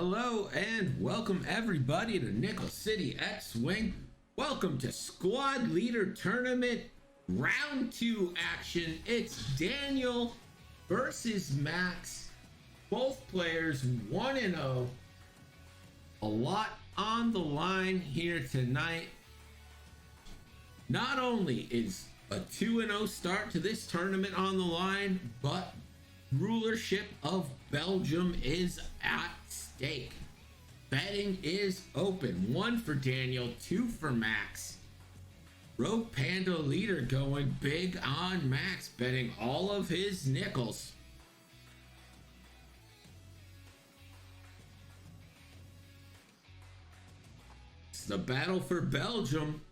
Hello and welcome everybody to Nickel City X-Wing. Welcome to Squad Leader Tournament Round 2 action. It's Daniel versus Max. Both players 1-0. A lot on the line here tonight. Not only is a 2-0 start to this tournament on the line, but rulership of Belgium is at stake. Betting is open. 1 for Daniel, 2 for Max. Rogue Panda leader going big on Max, betting all of his nickels. It's the battle for Belgium.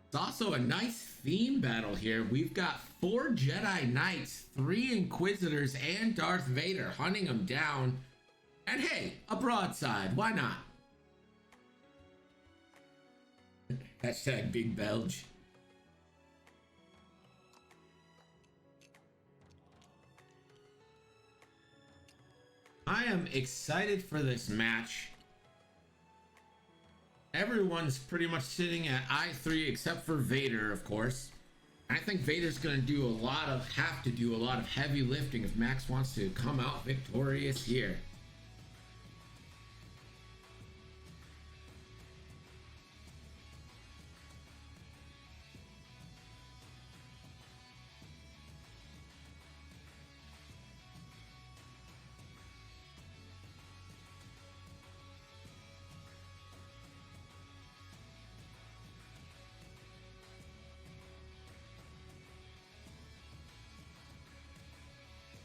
It's also a nice theme battle here. We've got 4 Jedi Knights, 3 Inquisitors, and Darth Vader hunting them down. And hey, a broadside, why not? Hashtag Big Belge. I am excited for this match. Everyone's pretty much sitting at I3 except for Vader, of course. I think Vader's going to have to do a lot of heavy lifting if Max wants to come out victorious here.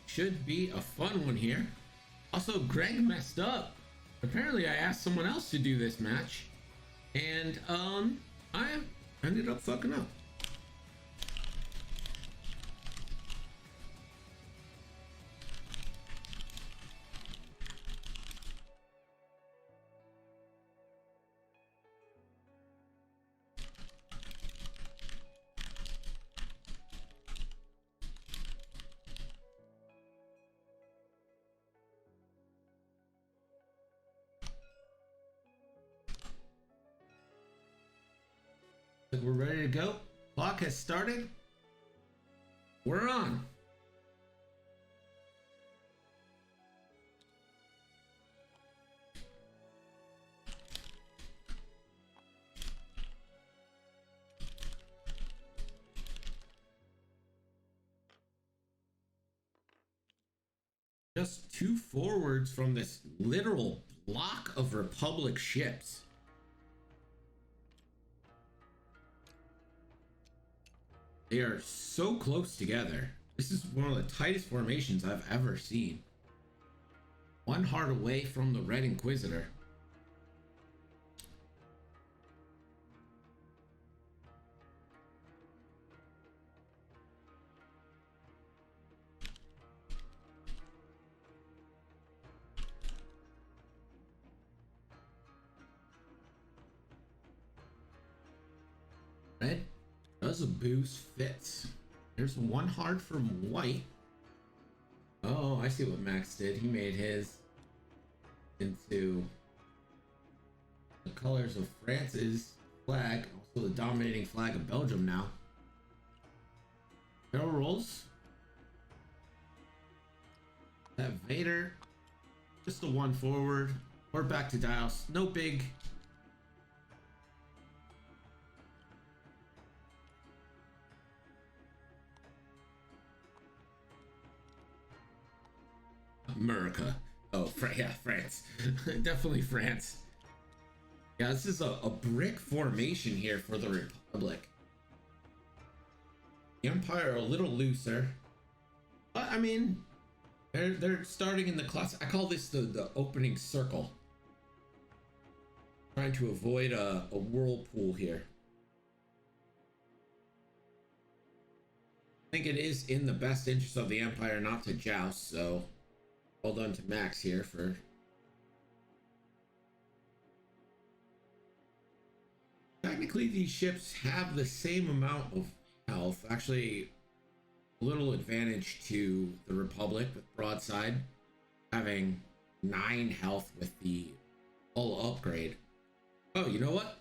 Should be a fun one here. Also, Greg messed up. Apparently I asked someone else to do this match, and I ended up fucking up. We're ready to go. Clock has started. We're on. Just 2 forwards from this literal block of Republic ships. They are so close together. This is one of the tightest formations I've ever seen. 1 heart away from the Red Inquisitor. Red does a boost, fits. There's 1 heart from white. Oh, I see what Max did. He made his into the colors of France's flag, also the dominating flag of Belgium now. Barrel rolls. That Vader, just a 1 forward. We're back to dials. No big. America. Oh, yeah, France. Definitely France. Yeah, this is a brick formation here for the Republic. The Empire a little looser. But, I mean, they're starting in the class. I call this the opening circle. Trying to avoid a whirlpool here. I think it is in the best interest of the Empire not to joust, so well done to Max here for technically these ships have the same amount of health. Actually, A little advantage to the Republic with Broadside having 9 health with the full upgrade. Oh, you know what?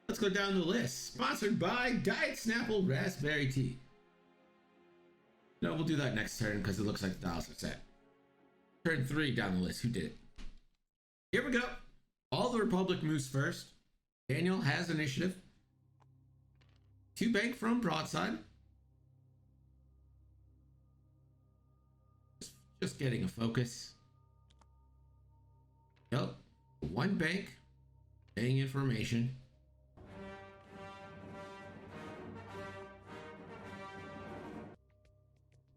Let's go down the list. Sponsored by Diet Snapple Raspberry Tea. No, we'll do that next turn because it looks like the dials are set. Turn 3 down the list. Who did it? Here we go. All the Republic moves first. Daniel has initiative. 2 bank from Broadside. Just getting a focus. Yep. 1 bank. Getting information.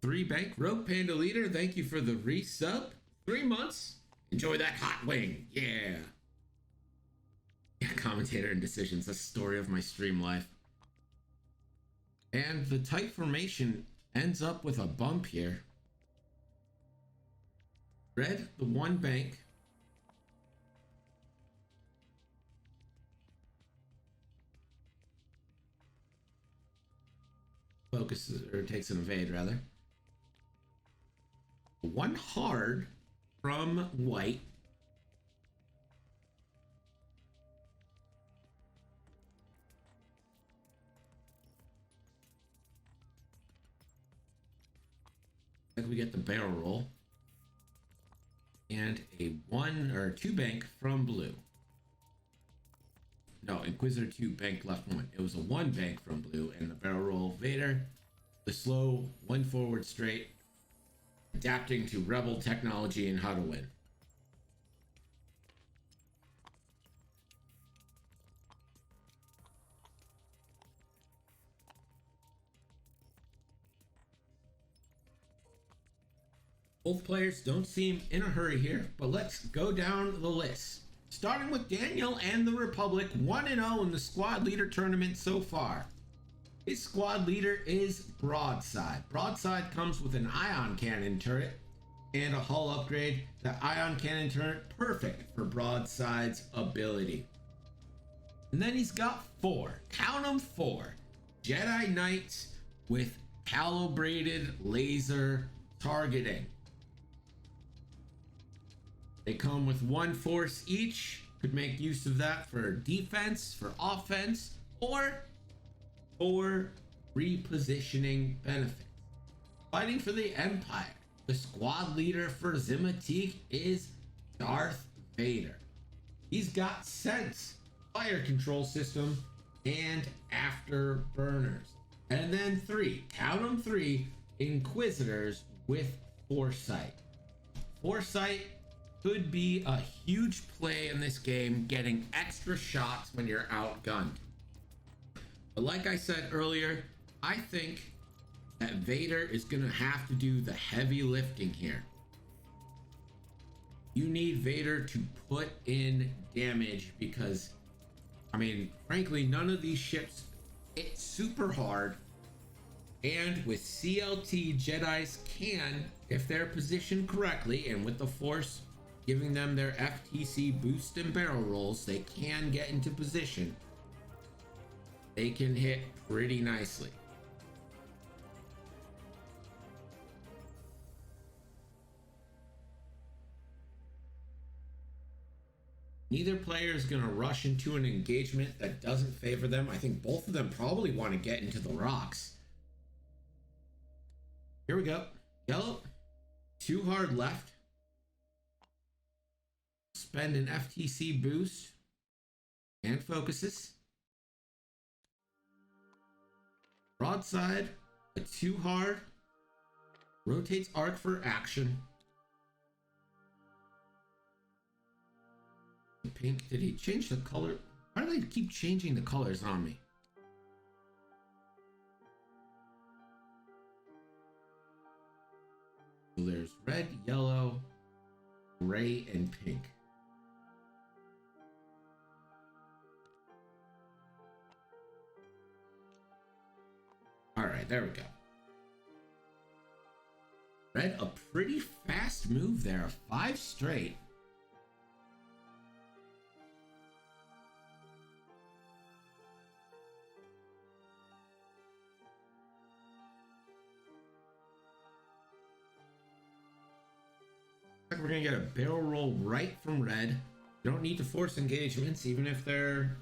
Three bank. Rogue Panda Leader, thank you for the resub. 3 months. Enjoy that hot wing. Yeah. Commentator and decisions. That's the story of my stream life. And the tight formation ends up with a bump here. Red, the 1 bank. Focuses, or takes an evade rather. 1 hard from white. Then we get the barrel roll. And a 1 or 2 bank from blue. No, Inquisitor 2 bank left 1. It was a 1 bank from blue and the barrel roll Vader. The slow 1 forward straight. Adapting to rebel technology and how to win. Both players don't seem in a hurry here, but let's go down the list. Starting with Daniel and the Republic, 1-0 in the squad leader tournament so far. His squad leader is Broadside. Broadside comes with an ion cannon turret and a hull upgrade. The ion cannon turret, perfect for Broadside's ability. And then he's got 4, count them 4, Jedi Knights with calibrated laser targeting. They come with 1 force each. Could make use of that for defense, for offense, or for repositioning benefits. Fighting for the Empire. The squad leader for Ximatique is Darth Vader. He's got Sense, fire control system, and afterburners. And then 3, count them 3, Inquisitors with Foresight. Foresight could be a huge play in this game, getting extra shots when you're outgunned. But like I said earlier, I think that Vader is going to have to do the heavy lifting here. You need Vader to put in damage because, I mean, frankly, none of these ships hit super hard. And with CLT, Jedis can, if they're positioned correctly and with the Force giving them their FTC boost and barrel rolls, they can get into position. They can hit pretty nicely. Neither player is going to rush into an engagement that doesn't favor them. I think both of them probably want to get into the rocks. Here we go. Yellow, 2 hard left. Spend an FTC boost and focuses. Broadside, a 2 hard, rotates arc for action. Pink, did he change the color? Why do they keep changing the colors on me? So there's red, yellow, gray, and pink. All right, there we go. Red, a pretty fast move there, 5 straight. Like we're gonna get a barrel roll right from red. You don't need to force engagements, even if they're.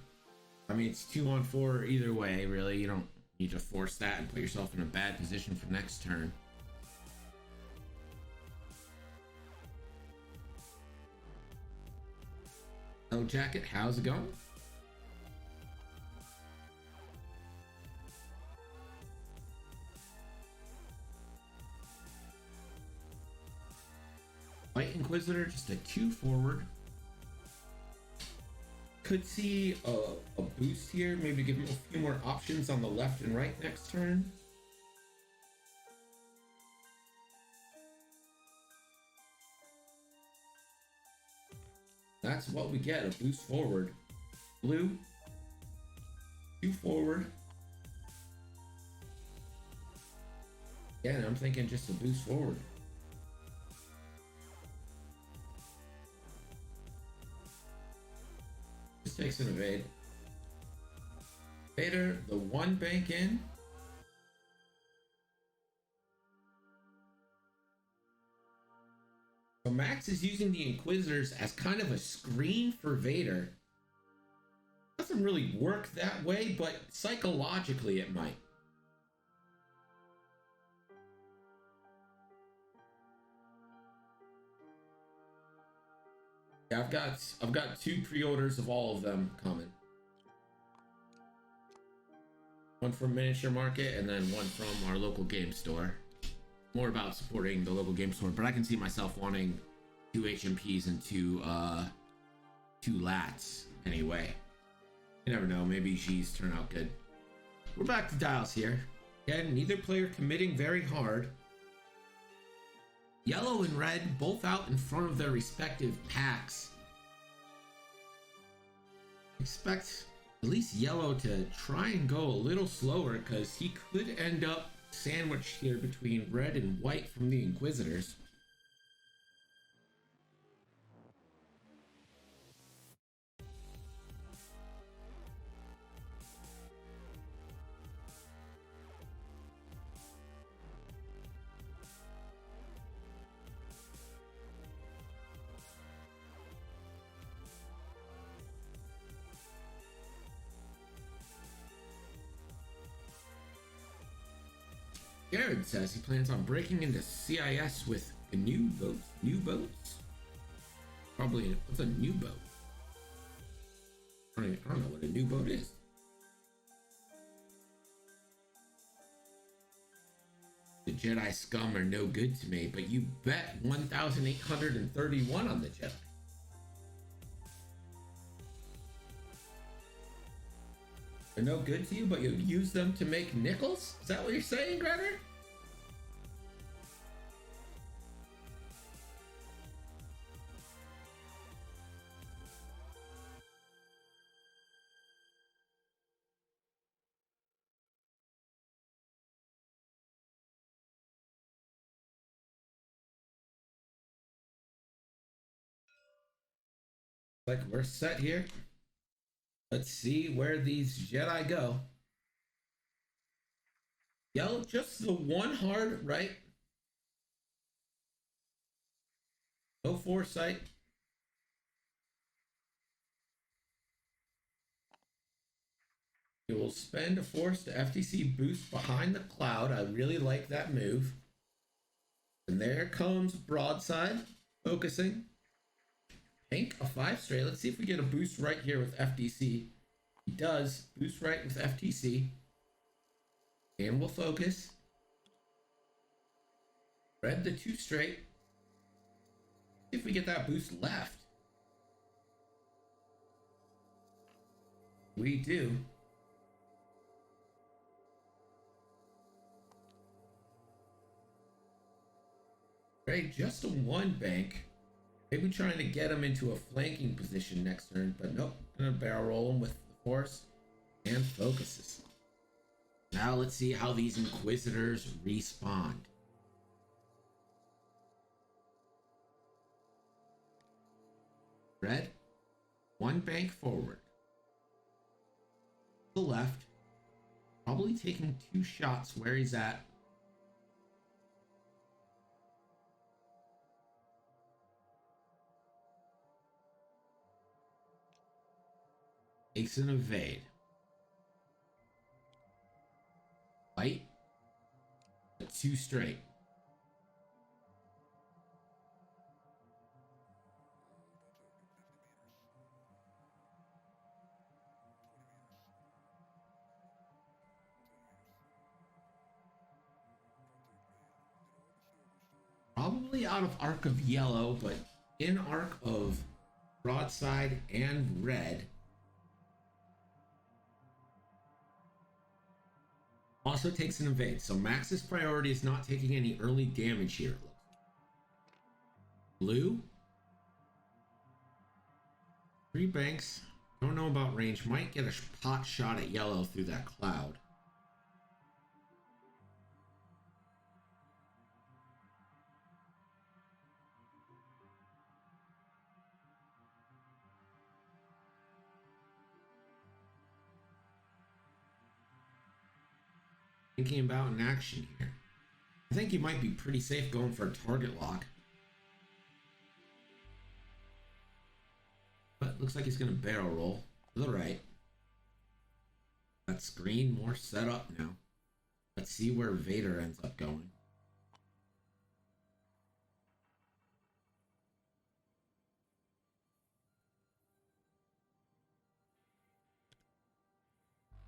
I mean, it's 2-on-4 either way, really. You don't need to force that and put yourself in a bad position for next turn. Hello, Jacket. How's it going? White Inquisitor, just a 2 forward. Could see a boost here, maybe give him a few more options on the left and right next turn. That's what we get, a boost forward. Blue, 2 forward. Yeah, I'm thinking just a boost forward. Just takes an evade. Vader, the 1 bank in. So Max is using the Inquisitors as kind of a screen for Vader. Doesn't really work that way, but psychologically it might. Yeah, I've got 2 pre-orders of all of them coming. One from Miniature Market and then one from our local game store. More about supporting the local game store, but I can see myself wanting 2 HMPs and 2 lats anyway. You never know, maybe G's turn out good. We're back to dials here. Again, neither player committing very hard. Yellow and red both out in front of their respective packs. Expect at least yellow to try and go a little slower because he could end up sandwiched here between red and white from the Inquisitors. Jared says he plans on breaking into CIS with a new boats. New boats? Probably, what's a new boat? I don't know what a new boat is. The Jedi scum are no good to me, but you bet 1,831 on the Jedi. They're no good to you, but you use them to make nickels? Is that what you're saying, Gregor? Like, we're set here. Let's see where these Jedi go. Yellow, just the 1 hard, right? No foresight. You will spend a force to FTC boost behind the cloud. I really like that move. And there comes broadside, focusing. Pink, a 5 straight. Let's see if we get a boost right here with FTC. He does. Boost right with FTC. And we'll focus. Red the 2 straight. See if we get that boost left. We do. Right, just a 1 bank. Maybe trying to get him into a flanking position next turn, but nope. Gonna barrel roll him with the force and focuses. Now let's see how these Inquisitors respond. Red, 1 bank forward. To the left, probably taking 2 shots where he's at. Takes an evade. White. 2 straight. Probably out of arc of yellow, but in arc of broadside and red. Also takes an evade, so Max's priority is not taking any early damage here. Blue. 3 banks. Don't know about range. Might get a pot shot at yellow through that cloud. Thinking about an action here. I think you might be pretty safe going for a target lock. But looks like he's going to barrel roll to the right. That screen more set up now. Let's see where Vader ends up going.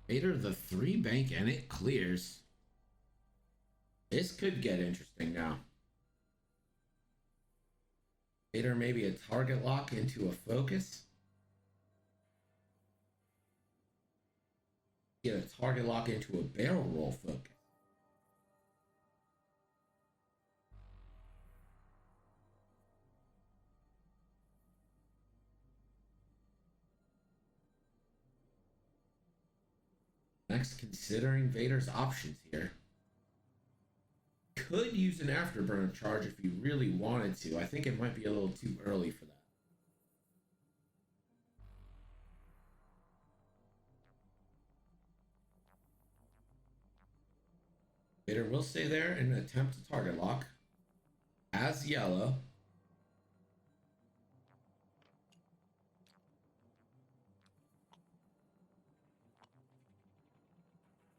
Vader the 3 bank and it clears. This could get interesting now. Vader maybe a target lock into a focus. Get a target lock into a barrel roll focus. Next, considering Vader's options here. Could use an afterburner charge if you really wanted to. I think it might be a little too early for that. Vader will stay there and attempt a target lock. As yellow.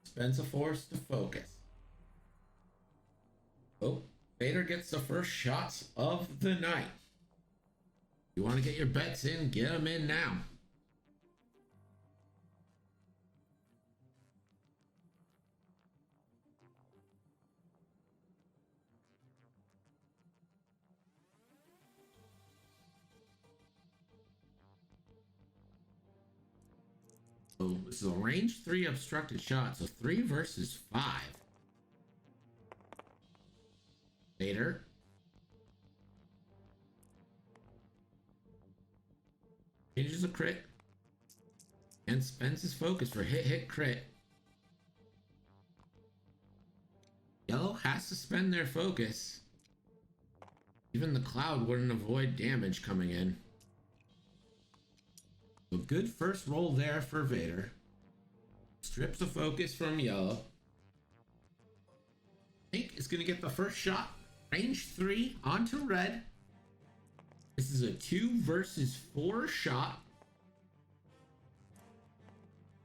Spends a force to focus. Oh, Vader gets the first shots of the night. You want to get your bets in? Get them in now. So this is a range 3 obstructed shot, so 3 versus 5. Vader. Changes a crit. And spends his focus for hit crit. Yellow has to spend their focus. Even the cloud wouldn't avoid damage coming in. So good first roll there for Vader. Strips the focus from yellow. Pink is going to get the first shot. Range 3 onto red. This is a 2 versus 4 shot.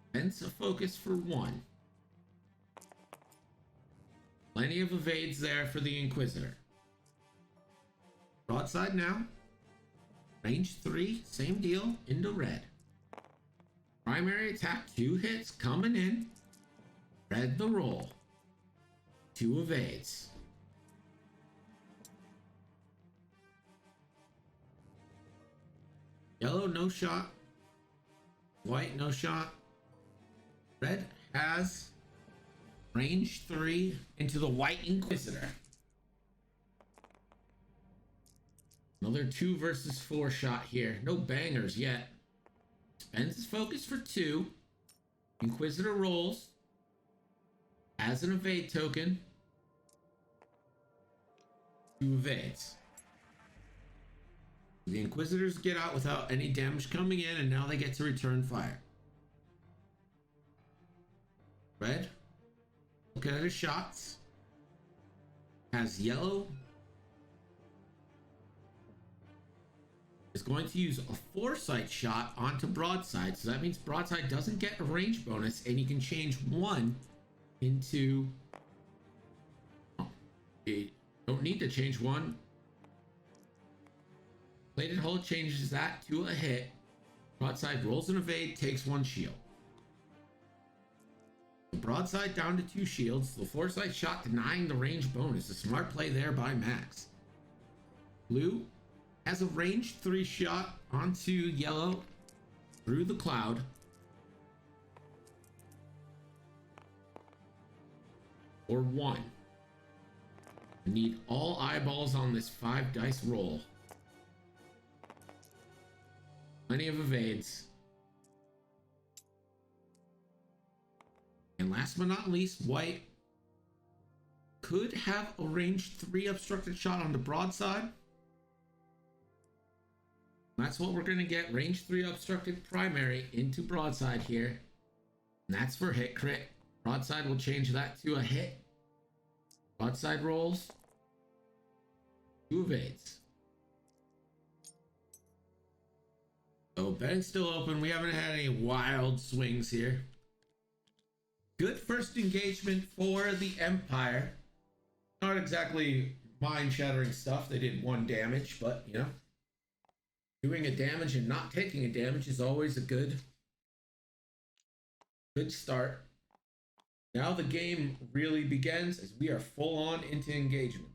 Spends a focus for 1. Plenty of evades there for the Inquisitor. Broadside now. Range 3, same deal, into red. Primary attack, 2 hits coming in. Red the roll. 2 evades. Yellow, no shot. White, no shot. Red has range 3 into the White Inquisitor. Another 2 versus 4 shot here. No bangers yet. Spends his focus for 2. Inquisitor rolls. Has an evade token. 2 evades. The Inquisitors get out without any damage coming in, and now they get to return fire. Red. Looking at his shots. Has yellow. is going to use a foresight shot onto broadside. So that means broadside doesn't get a range bonus, and you can change one into... Oh, you don't need to change one. Plated hull changes that to a hit. Broadside rolls an evade, takes one shield. Broadside down to 2 shields. The foresight shot denying the range bonus. A smart play there by Max. Blue has a range 3 shot onto yellow through the cloud. Or 1. I need all eyeballs on this 5 dice roll. Plenty of evades. And last but not least, white could have a range 3 obstructed shot on the broadside. That's what we're going to get. Range 3 obstructed primary into broadside here. And that's for hit crit. Broadside will change that to a hit. Broadside rolls. 2 evades. So betting's still open. We haven't had any wild swings here. Good first engagement for the Empire. Not exactly mind-shattering stuff. They did 1 damage, but, you know, doing a damage and not taking a damage is always a good start. Now the game really begins as we are full on into engagements.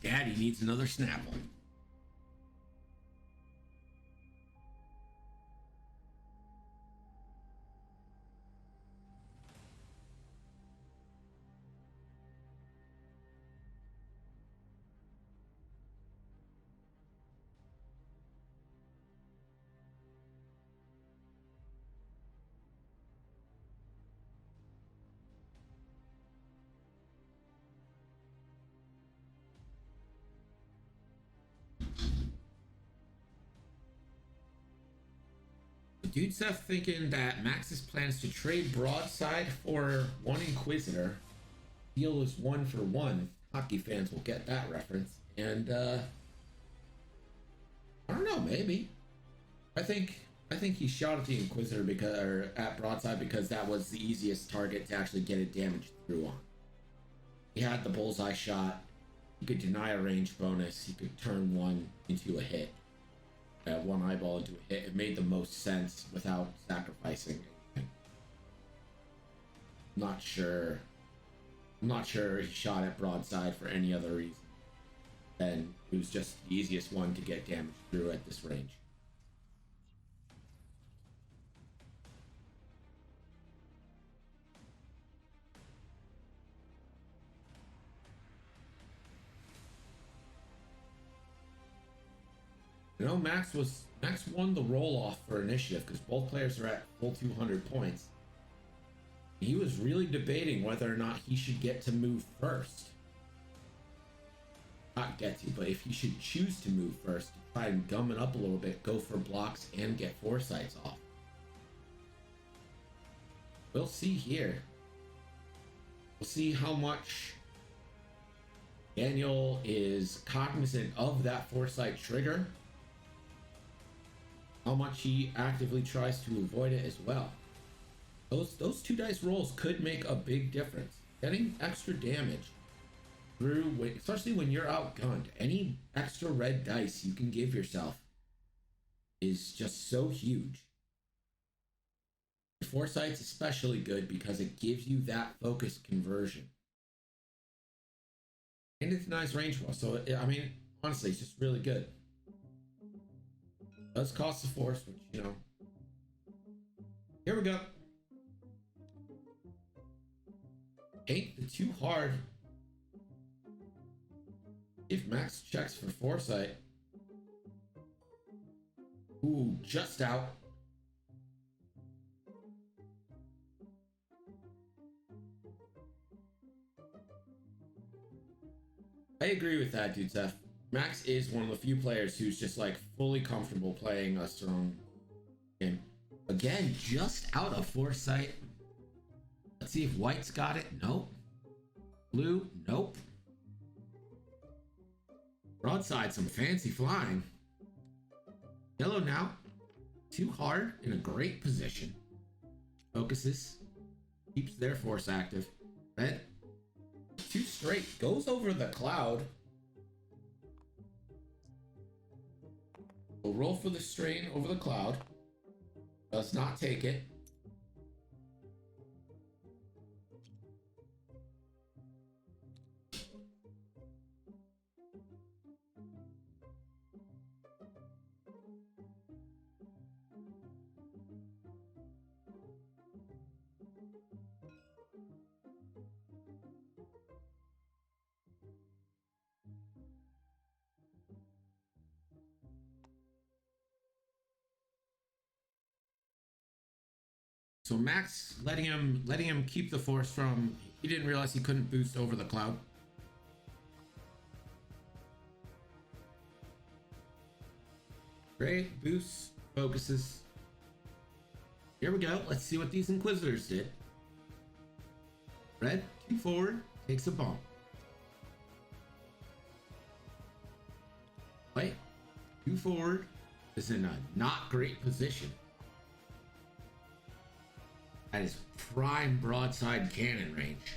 Daddy needs another Snapple. Dude Seth thinking that Max's plans to trade broadside for 1 Inquisitor. Deal is 1 for 1. Hockey fans will get that reference. And I don't know, maybe. I think he shot at the Inquisitor or at broadside because that was the easiest target to actually get a damage through on. He had the bullseye shot. He could deny a range bonus. He could turn 1 into a hit. 1 eyeball into a hit. It made the most sense without sacrificing anything. I'm not sure he shot at broadside for any other reason. And it was just the easiest one to get damage through at this range. You know, Max won the roll-off for initiative because both players are at full 200 points. He was really debating whether or not he should get to move first. Not get to, but if he should choose to move first, to try and gum it up a little bit, go for blocks and get foresights off. We'll see here. We'll see how much Daniel is cognizant of that foresight trigger. How much he actively tries to avoid it as well. Those 2 dice rolls could make a big difference. Getting extra damage through, especially when you're outgunned, any extra red dice you can give yourself is just so huge. Foresight's especially good because it gives you that focus conversion. And it denies range well, so I mean, honestly, it's just really good. Does cost the force, which, you know. Here we go. Ain't the too hard. If Max checks for foresight. Ooh, just out. I agree with that, dude, Seth. Max is one of the few players who's just like fully comfortable playing a strong game. Again, just out of foresight. Let's see if white's got it. Nope. Blue, nope. Broadside, some fancy flying. Yellow now, too hard, in a great position. Focuses, keeps their force active. Red, too straight, goes over the cloud. Will roll for the strain over the cloud. Does not take it. So Max letting him keep the force from. He didn't realize he couldn't boost over the cloud. Great boost, focuses. Here we go. Let's see what these Inquisitors did. Red, 2 forward, takes a bump. White, 2 forward, is in a not great position. That is prime broadside cannon range.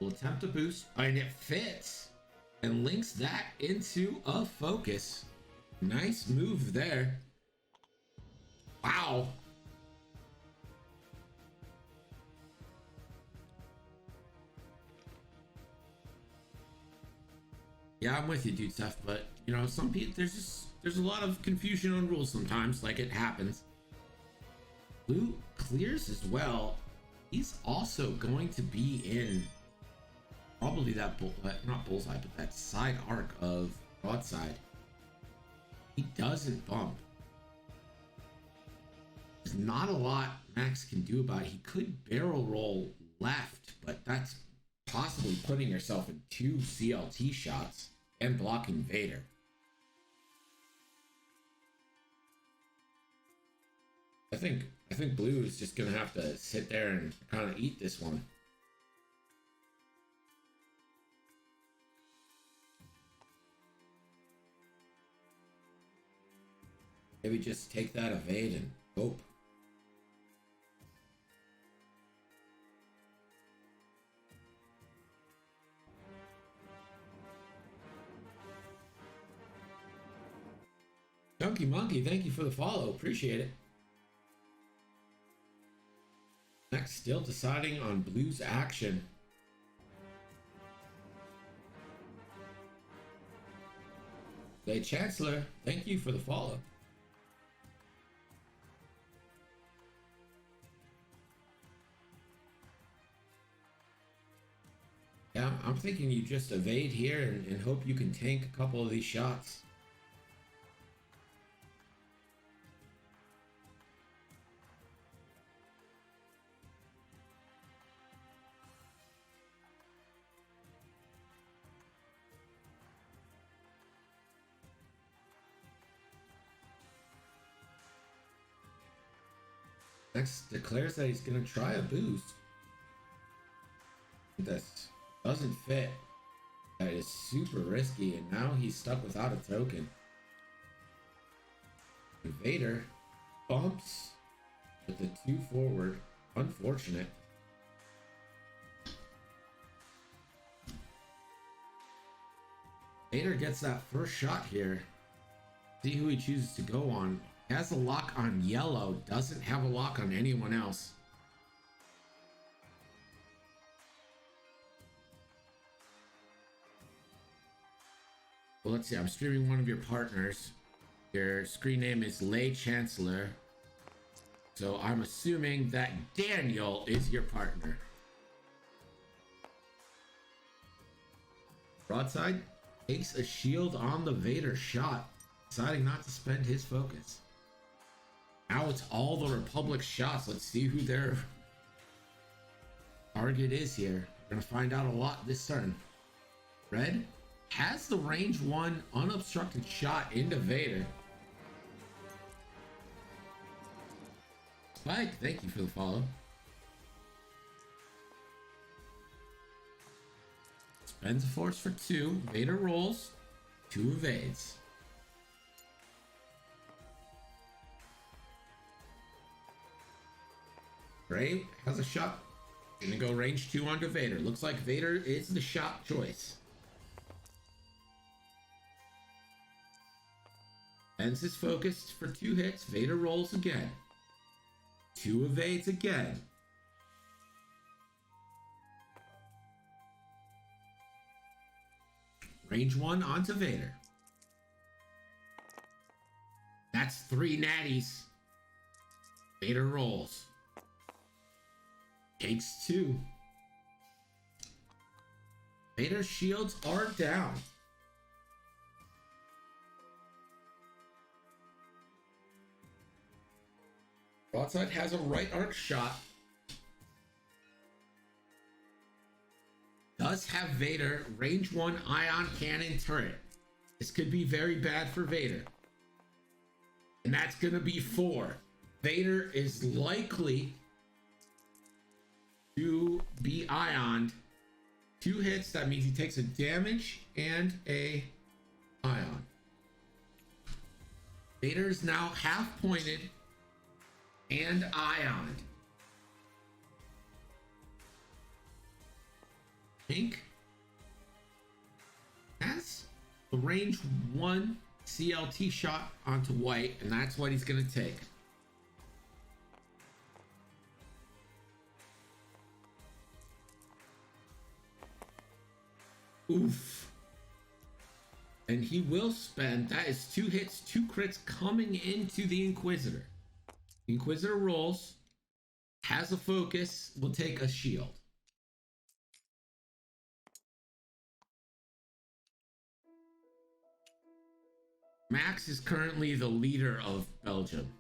We'll attempt to boost, and it fits and links that into a focus. Nice move there. Wow. Yeah, I'm with you, dude, Seth, but you know, some people, there's a lot of confusion on rules sometimes, like it happens. Blue clears as well. He's also going to be in probably that not bullseye, but that side arc of broadside. He doesn't bump. There's not a lot Max can do about it. He could barrel roll left, but that's possibly putting yourself in 2 CLT shots and blocking Vader. I think Blue is just gonna have to sit there and kind of eat this one. Maybe just take that evade and hope. Chunky Monkey, thank you for the follow. Appreciate it. Next, still deciding on Blue's action. Hey, Chancellor, thank you for the follow. Yeah, I'm thinking you just evade here and hope you can tank a couple of these shots. Next declares that he's gonna try a boost. This doesn't fit. That is super risky, and now he's stuck without a token. Vader bumps with the 2 forward. Unfortunate. Vader gets that first shot here. See who he chooses to go on. He has a lock on yellow, doesn't have a lock on anyone else. Well, let's see. I'm streaming one of your partners. Your screen name is Lay Chancellor. So I'm assuming that Daniel is your partner. Broadside takes a shield on the Vader shot, deciding not to spend his focus. Now it's all the Republic shots. Let's see who their target is here. We're gonna find out a lot this turn. Red has the range 1 unobstructed shot into Vader. Spike, thank you for the follow. Spends a force for 2. Vader rolls. 2 evades. Gray has a shot. Gonna go range 2 onto Vader. Looks like Vader is the shot choice. Ends his focus for 2 hits. Vader rolls again. 2 evades again. Range 1 onto Vader. That's 3 natties. Vader rolls. Takes 2. Vader's shields are down. Broadside has a right arc shot. Does have Vader range 1 ion cannon turret. This could be very bad for Vader. And that's going to be 4. Vader is likely to be ioned. 2 hits, that means he takes a damage and a ion. Vader is now half pointed and ioned. Pink has the range 1 CLT shot onto white, and that's what he's going to take. Oof. And he will spend, that is 2 hits, 2 crits coming into the Inquisitor. The Inquisitor rolls, has a focus, will take a shield. Max is currently the leader of Belgium.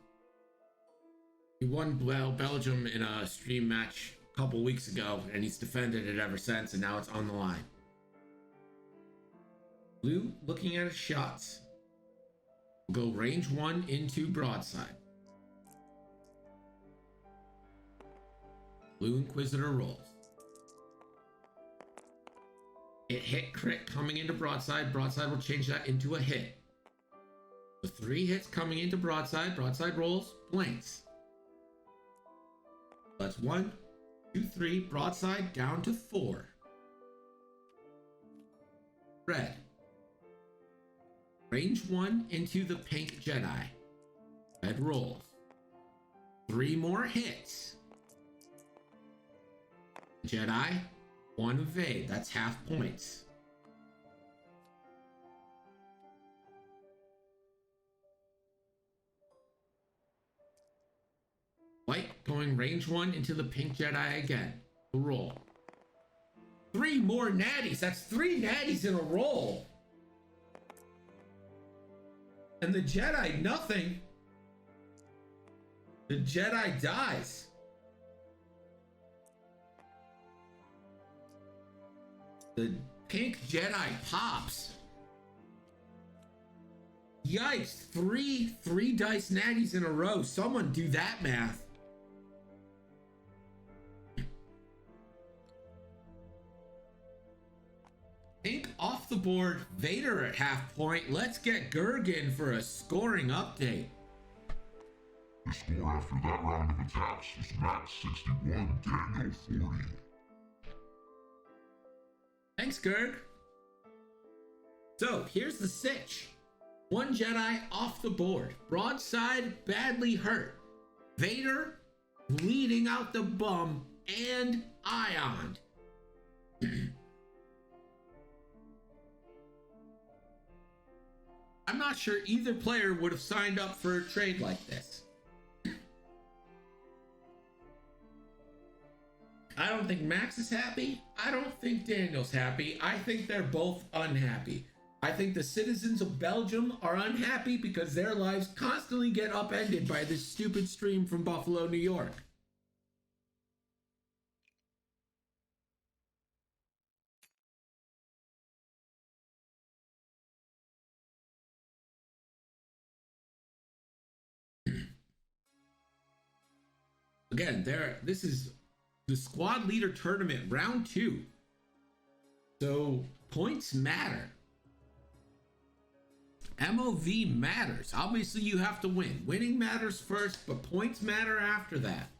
He won Belgium in a stream match a couple weeks ago, and he's defended it ever since, and now it's on the line. Blue, looking at his shots, will go range 1 into broadside. Blue Inquisitor rolls. It hit crit coming into broadside. Broadside will change that into a hit. The 3 hits coming into broadside. Broadside rolls, blanks. That's 1, 2, 3. Broadside down to 4. Red. Range 1 into the pink Jedi. Red rolls. 3 more hits. Jedi, 1 evade. That's half points. White going range 1 into the pink Jedi again. A roll. 3 more natties. That's 3 natties in a roll. And the Jedi, nothing. The Jedi dies. The pink Jedi pops. Yikes, 3 dice natties in a row. Someone do that math. Pink off the board, Vader at half point. Let's get Gergen for a scoring update. The score after that round of attacks was Max 61, Daniel 40. Thanks, Gerg. So here's the sitch. 1 Jedi off the board. Broadside badly hurt. Vader bleeding out the bum and ioned. I'm not sure either player would have signed up for a trade like this. I don't think Max is happy. I don't think Daniel's happy. I think they're both unhappy. I think the citizens of Belgium are unhappy because their lives constantly get upended by this stupid stream from Buffalo, New York. Again, this is the squad leader tournament round 2. So points matter. MOV matters. Obviously, you have to win. Winning matters first, but points matter after that.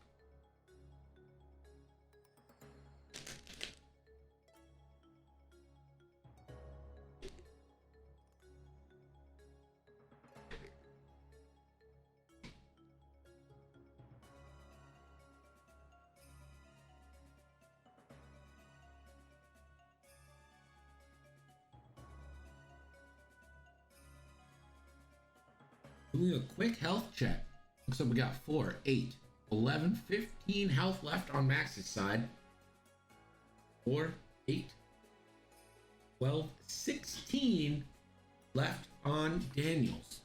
Doing a quick health check. Looks like we got 4, 8, 11, 15 health left on Max's side. 4, 8, 12, 16 left on Daniel's.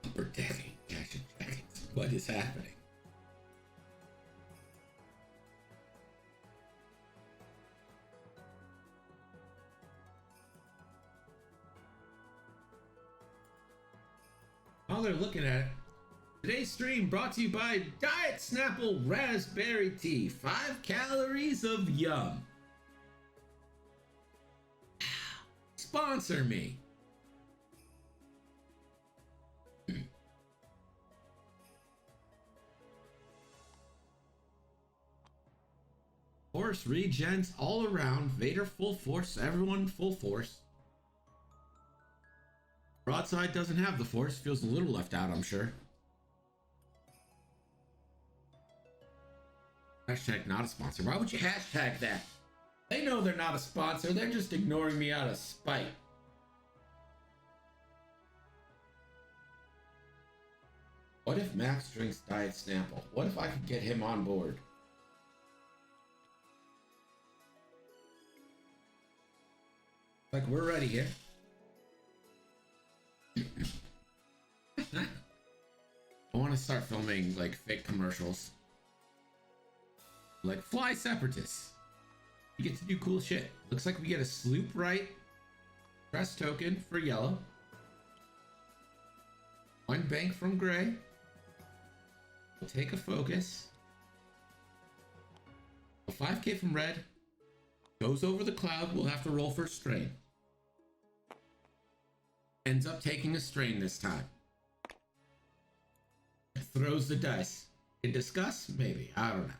Upper decking, cash and checkings. What is happening? While they're looking at it, today's stream brought to you by Diet Snapple Raspberry Tea. 5 calories of yum. Sponsor me. Force regens all around. Vader full force. Everyone full force. Broadside doesn't have the force. Feels a little left out, I'm sure. Hashtag not a sponsor. Why would you hashtag that? They know they're not a sponsor. They're just ignoring me out of spite. What if Max drinks Diet Snapple? What if I could get him on board? Like, we're ready here. I want to start filming like fake commercials. Like Fly Separatists. You get to do cool shit. Looks like we get a sloop right. Press token for yellow. 1 bank from gray. We'll take a focus. A 5k from red. Goes over the cloud. We'll have to roll for strain. Ends up taking a strain this time. Throws the dice. In discuss? Maybe. I don't know.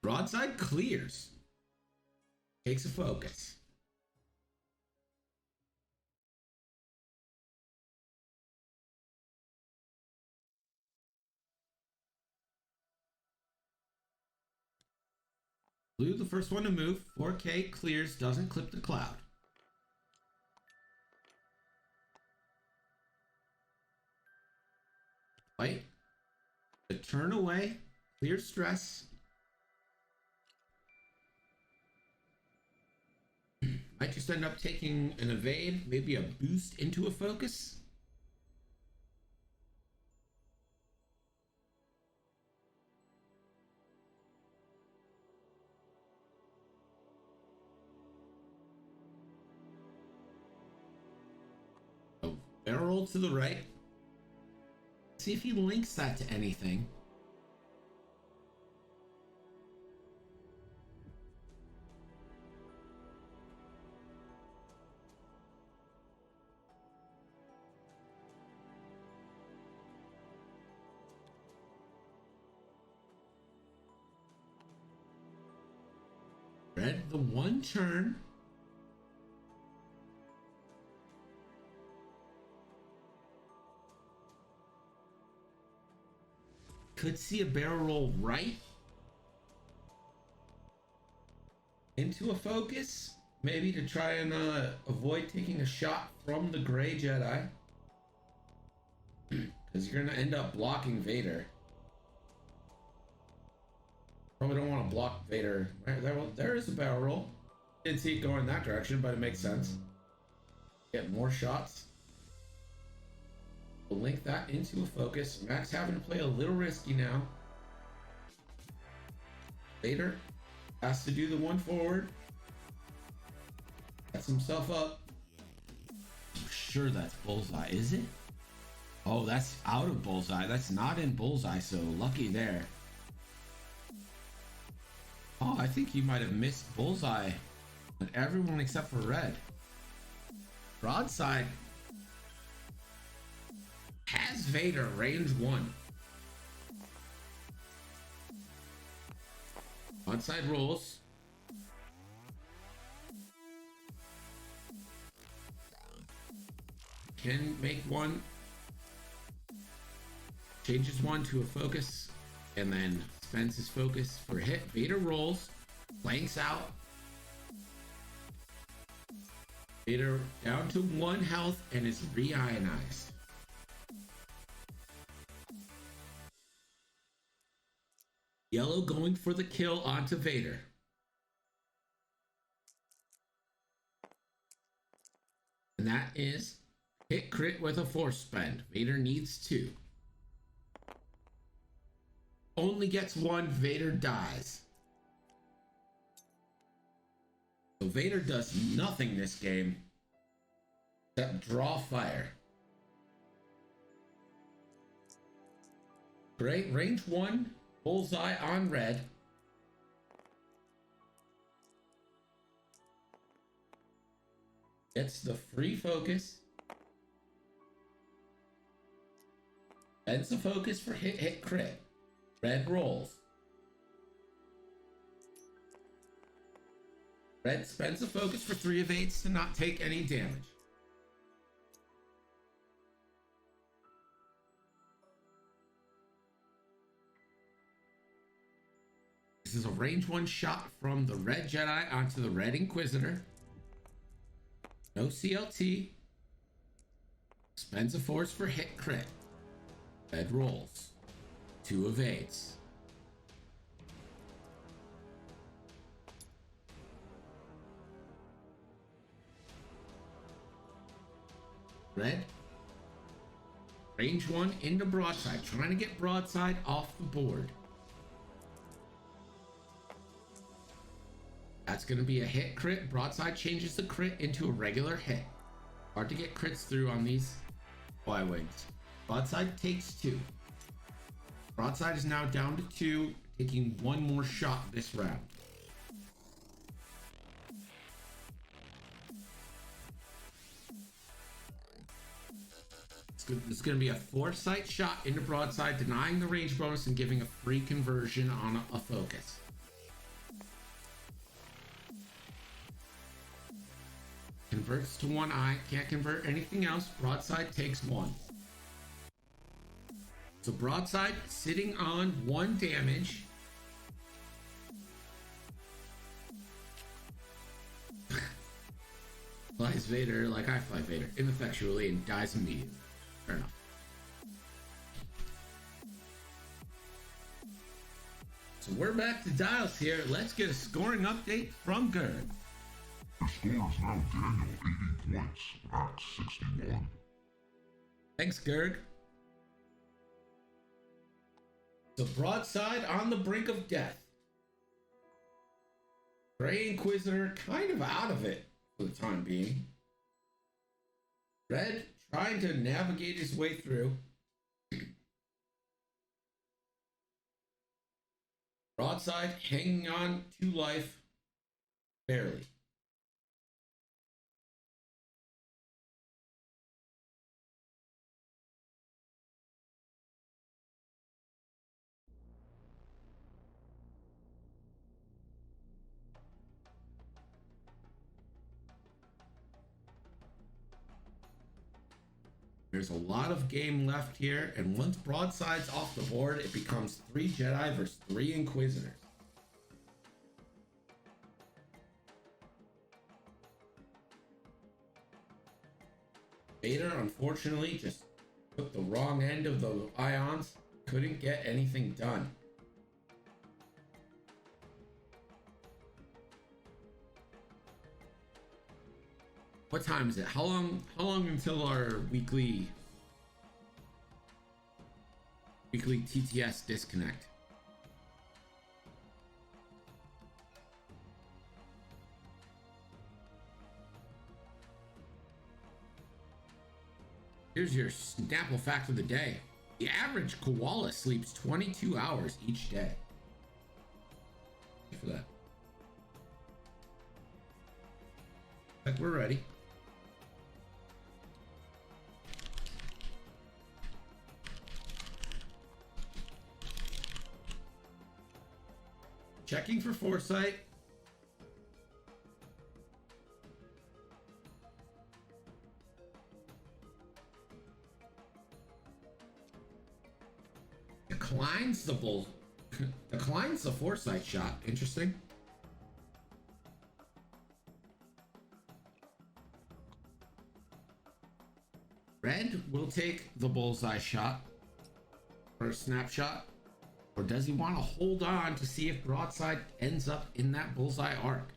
Broadside clears. Takes a focus. Blue, the first one to move. 4K clears, doesn't clip the cloud. White, the turn away, clear stress. Might just end up taking an evade, maybe a boost into a focus. Barrel to the right. See if he links that to anything. Red, the 1 turn. Could see a barrel roll right into a focus, maybe to try and avoid taking a shot from the gray Jedi, because you're gonna end up blocking Vader. Probably don't want to block Vader. There is a barrel roll. Didn't see it going that direction, but it makes sense. Get more shots. We'll link that into a focus. Max having to play a little risky now. Vader Has to do the one forward. Sets himself up. I'm sure that's bullseye, is it? Oh, that's out of bullseye. That's not in bullseye, so lucky there. Oh, I think he might have missed bullseye on everyone except for red. Broadside has Vader range 1. Broadside rolls. Can make one. Changes one to a focus and then spends his focus for a hit. Vader rolls. Blanks out. Vader down to 1 health and is reionized. Yellow going for the kill onto Vader. And that is hit crit with a force spend. Vader needs 2. Only gets 1, Vader dies. So Vader does nothing this game except draw fire. Great, range 1, bullseye on red. Gets the free focus. Spends the focus for hit crit. Red rolls. Red spends the focus for 3 evades to not take any damage. This is a range 1 shot from the red Jedi onto the red Inquisitor. No CLT. Spends a force for hit crit. Red rolls. 2 evades. Red. Range 1 into broadside. Trying to get broadside off the board. That's going to be a hit crit. Broadside changes the crit into a regular hit. Hard to get crits through on these Y-Wings. Broadside takes 2. Broadside is now down to 2, taking 1 more shot this round. It's going to be a foresight shot into broadside, denying the range bonus and giving a free conversion on a focus. Converts to 1 eye, can't convert anything else. Broadside takes 1. So broadside sitting on 1 damage. Flies Vader like I fly Vader ineffectually and dies immediately. Fair enough. So we're back to dials here. Let's get a scoring update from Gerd. Your score is now Daniel, 80 points, Max 61. Thanks, Gerg. So broadside on the brink of death. Gray Inquisitor kind of out of it for the time being. Red trying to navigate his way through. Broadside hanging on to life, barely. There's a lot of game left here, and once broadside's off the board, it becomes 3 Jedi versus 3 Inquisitors. Vader, unfortunately, just took the wrong end of the ions, couldn't get anything done. What time is it? How long until our weekly TTS disconnect? Here's your Snapple fact of the day. The average koala sleeps 22 hours each day. For that. Like we're ready. Checking for foresight. Declines the bull. Declines the foresight shot. Interesting. Red will take the bullseye shot or a snapshot. Or does he want to hold on to see if broadside ends up in that bullseye arc?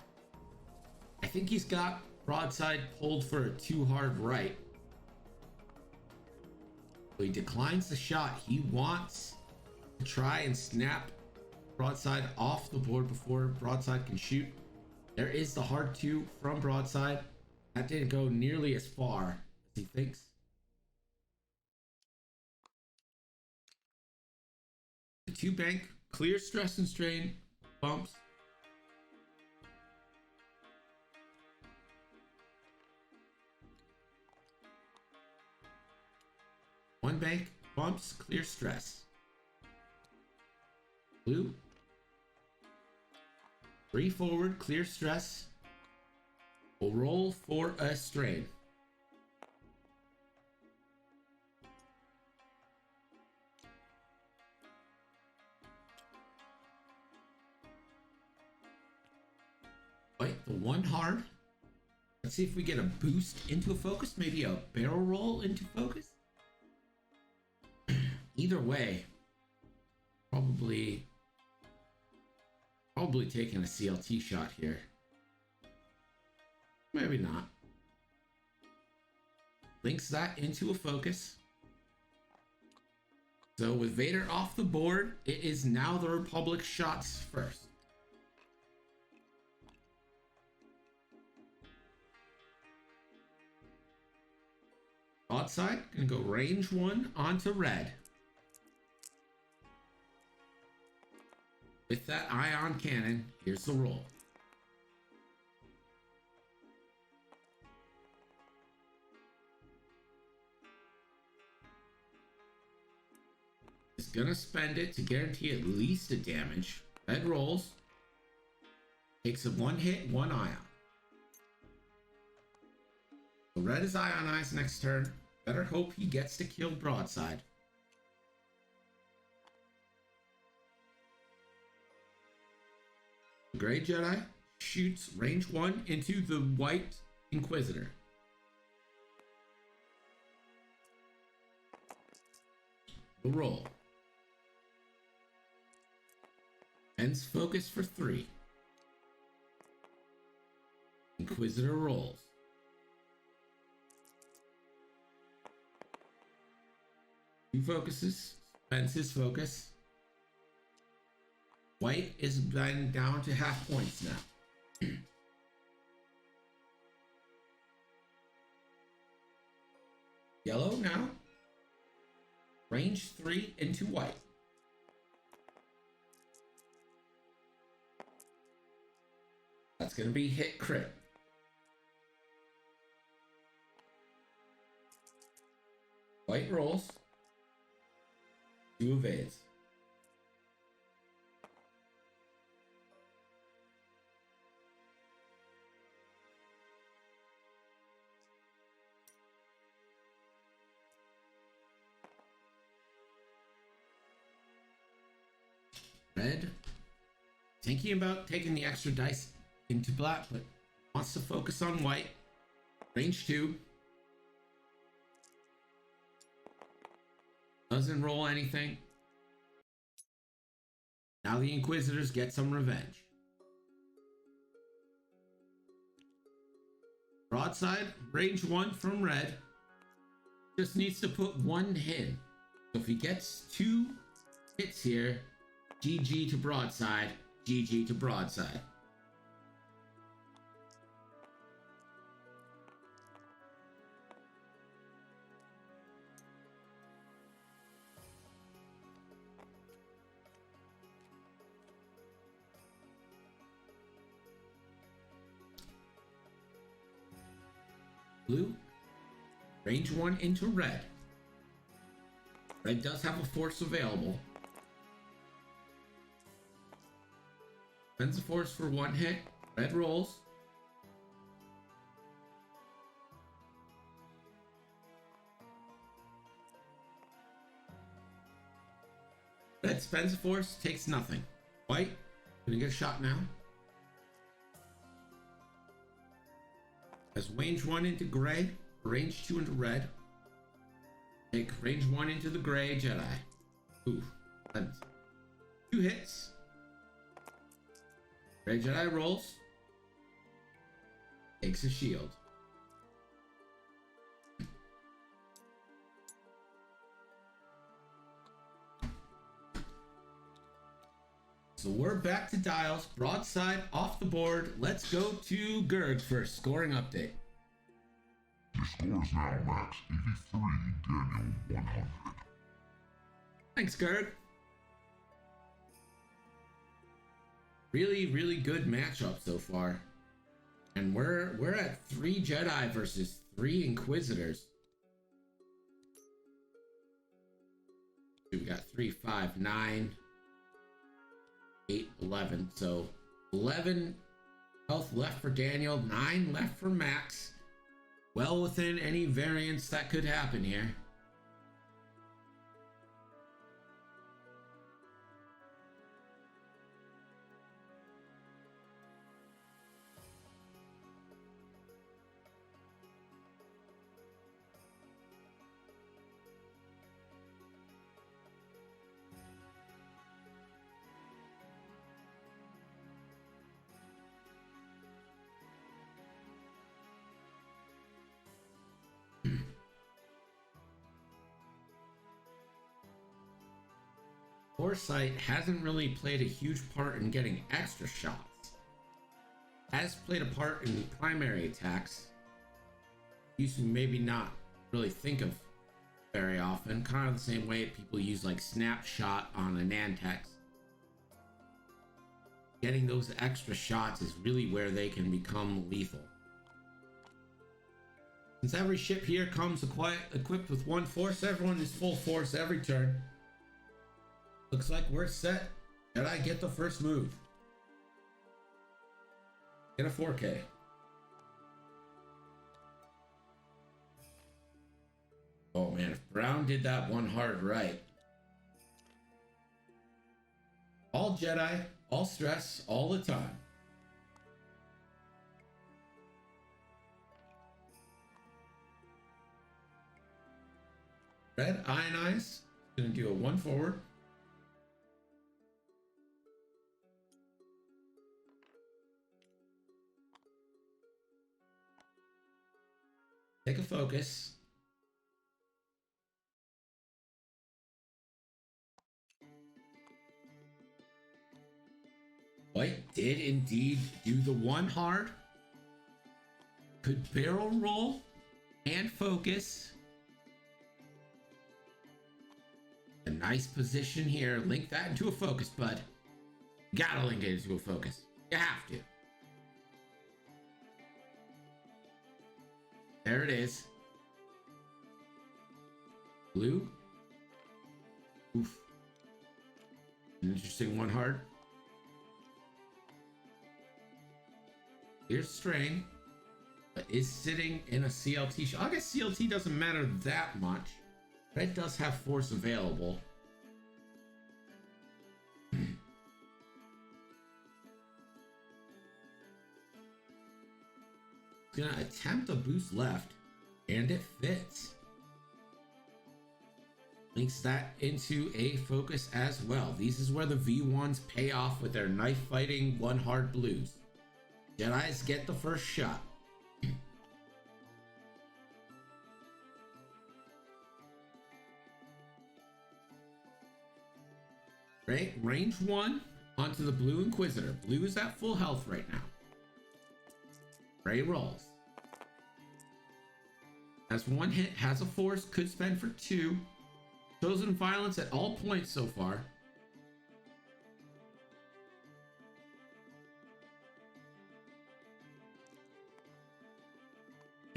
I think he's got broadside pulled for a too hard right. So he declines the shot. He wants to try and snap broadside off the board before broadside can shoot. There is the hard two from broadside. That didn't go nearly as far as he thinks. The two bank, clear stress and strain, bumps. One bank, bumps, clear stress. Blue. Three forward, clear stress. We'll roll for a strain. Wait, the one hard. Let's see if we get a boost into a focus, maybe a barrel roll into focus. Either way, probably taking a CLT shot here. Maybe not. Links that into a focus. So with Vader off the board, it is now the Republic shots first. Broadside, gonna go range one onto red. With that ion cannon, here's the roll. Is gonna spend it to guarantee at least a damage. Red rolls. Takes a one hit, one ion. So red is ionized next turn. Better hope he gets to kill broadside. The Gray Jedi shoots range one into the white Inquisitor. The roll. Ends focus for 3. Inquisitor rolls. Two focuses. Spends his focus. White is then down to half points now. Yellow now. Range 3 into white. That's going to be hit crit. White rolls. 2 evades. Red, thinking about taking the extra dice into black, but wants to focus on white. Range 2. Doesn't roll anything. Now the Inquisitors get some revenge. Broadside, range 1 from red. Just needs to put 1 hit. So if he gets 2 hits here, GG to broadside, GG to broadside. Blue, range 1 into red. Red does have a force available. Spends a force for 1 hit. Red rolls. Red spends a force, takes nothing. White, gonna get a shot now. Has range 1 into gray, range 2 into red. Take range 1 into the gray Jedi. Ooh, 2 hits. Gray Jedi rolls. Takes a shield. So we're back to dials. Broadside off the board. Let's go to Gerg for a scoring update. Your score is now Max 83, Daniel 100. Thanks, Gerg. Really, really good matchup so far. And we're at 3 Jedi versus 3 Inquisitors. We got 3, 5, 9, 8, 11. So 11 health left for Daniel, 9 left for Max. Well within any variance that could happen here. Foresight hasn't really played a huge part in getting extra shots. Has played a part in primary attacks. You can maybe not really think of very often. Kind of the same way people use like snapshot on a Nantex. Getting those extra shots is really where they can become lethal. Since every ship here comes equipped with 1 force, everyone is full force every turn. Looks like we're set. Jedi get the first move. Get a 4K. Oh man, if Brown did that 1 hard right. All Jedi, all stress, all the time. Red ionize. Gonna do a 1 forward. Take a focus. White did indeed do the 1 hard. Could barrel roll and focus. A nice position here. Link that into a focus, bud. Gotta link it into a focus. You have to. There it is. Blue. Oof. An interesting 1 hard. Here's string, but is sitting in a CLT. I guess CLT doesn't matter that much. Red does have force available. Gonna attempt a boost left, and it fits. Links that into a focus as well. These is where the V1s pay off with their knife fighting 1 hard blues. Jedis get the first shot. Right, range 1 onto the blue Inquisitor. Blue is at full health right now. Ray rolls. Has 1 hit, has a force, could spend for 2. Chosen violence at all points so far.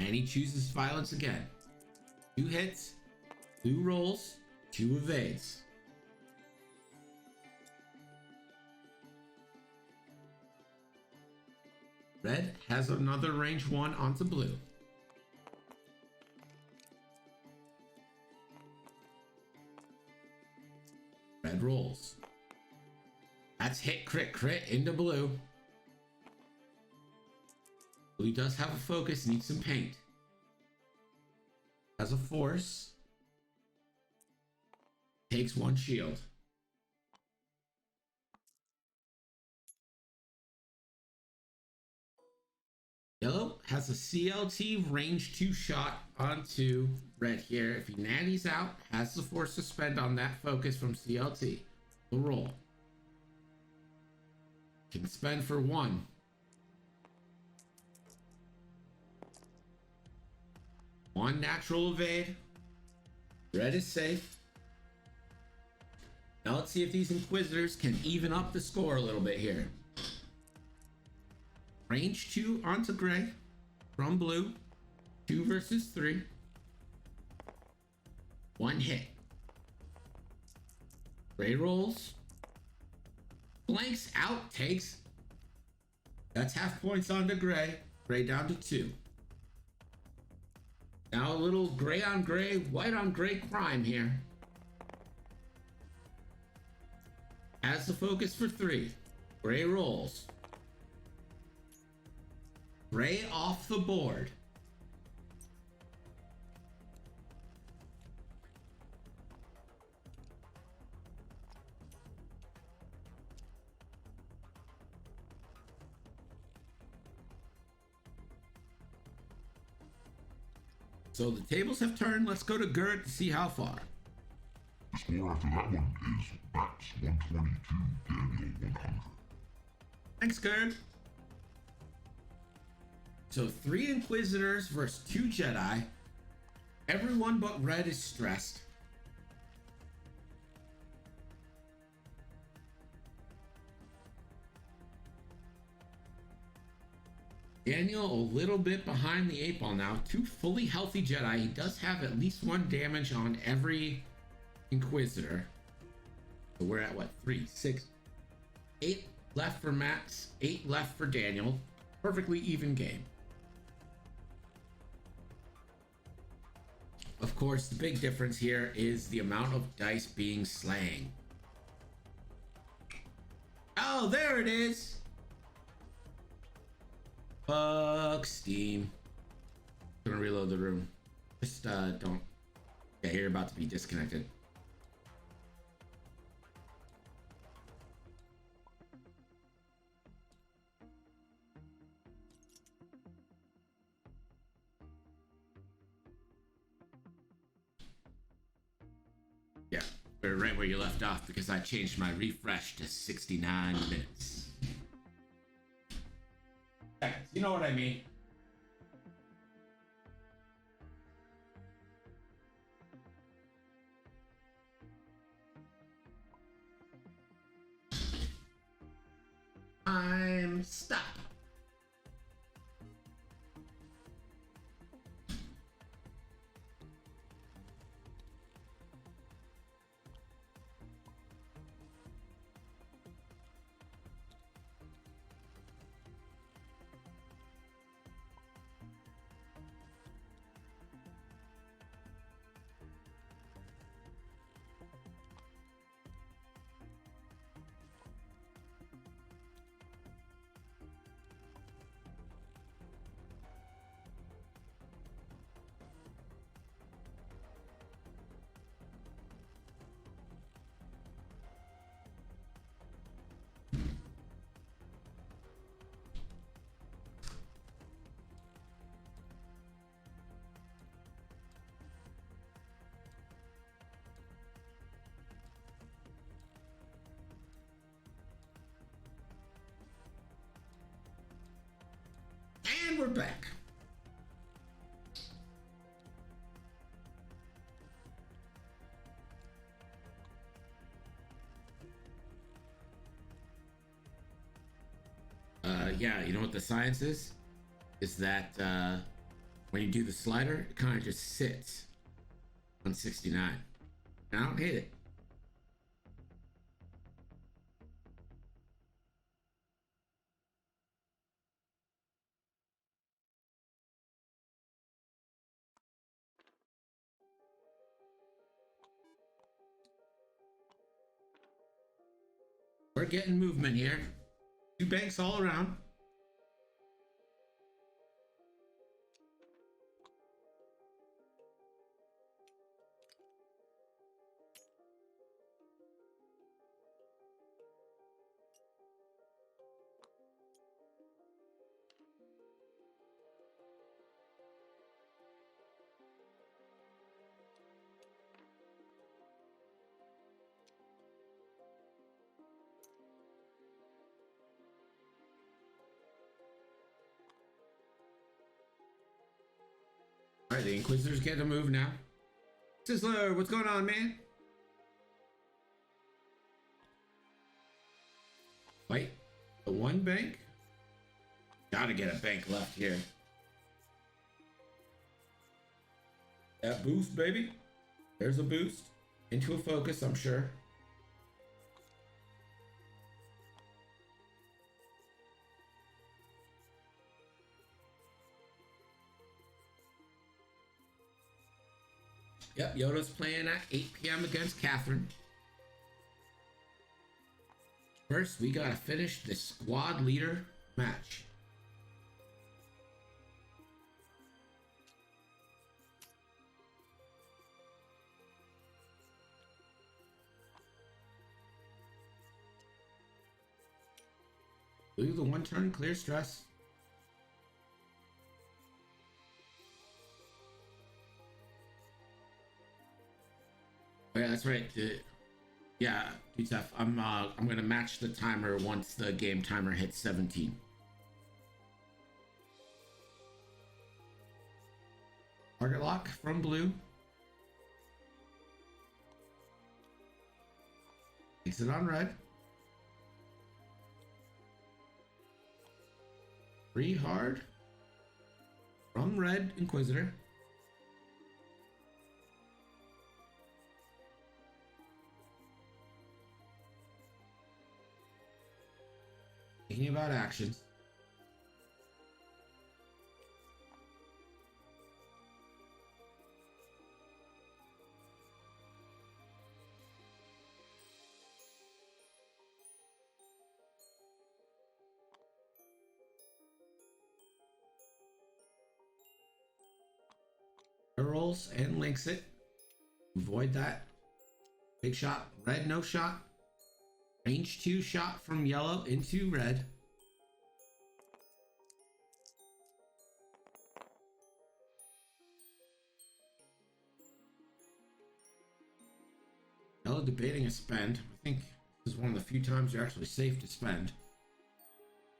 and he chooses violence again. 2 hits, 2 rolls, 2 evades. Red has another range 1 onto blue. Red rolls. That's hit, crit, crit into blue. Blue does have a focus, needs some paint. Has a force. Takes 1 shield. Yellow has a CLT range 2 shot onto red here. If he natties out, has the force to spend on that focus from CLT. The roll. Can spend for 1. One natural evade. Red is safe. Now let's see if these Inquisitors can even up the score a little bit here. Range 2 onto gray from blue. 2 versus 3. 1 hit. Gray rolls. Blanks out, takes. That's half points onto gray. Gray down to 2. Now a little gray on gray, white on gray crime here. Has the focus for 3. Gray rolls. Gray off the board. So the tables have turned. Let's go to Gerd to see how far. The score after that one is Max 122, Daniel 100. Thanks, Gerd. So 3 Inquisitors versus 2 Jedi. Everyone but Red is stressed. Daniel a little bit behind the 8 ball now. 2 fully healthy Jedi. He does have at least 1 damage on every Inquisitor. So we're at what? 3, 6, 8 left for Max, 8 left for Daniel. Perfectly even game. Of course, the big difference here is the amount of dice being slang. Oh, there it is. Fuck Steam. Gonna reload the room. Just don't. Yeah, you're about to be disconnected. Yeah, we're right where you left off because I changed my refresh to 69 minutes. You know what I mean? I'm stop. And we're back. Yeah, you know what the science is? Is that When you do the slider, it kind of just sits on 69. And I don't hate it. We're getting movement here. Two banks all around. All right, the Inquisitors get to move now. Sizzler, what's going on, man? Wait, the one bank? Gotta get a bank left here. That boost, baby. There's a boost. Into a focus, I'm sure. Yep, Yoda's playing at 8 p.m. against Catherine. First, we gotta finish the squad leader match. Do the one turn, clear stress. Oh, yeah, that's right. Yeah, DTF. I'm gonna match the timer once the game timer hits 17. Target lock from blue. Takes it on red. Free hard from red Inquisitor. Thinking about actions. Rolls and links it. Avoid that. Big shot. Red, no shot. Range 2 shot from yellow into red. Yellow debating a spend. I think this is one of the few times you're actually safe to spend.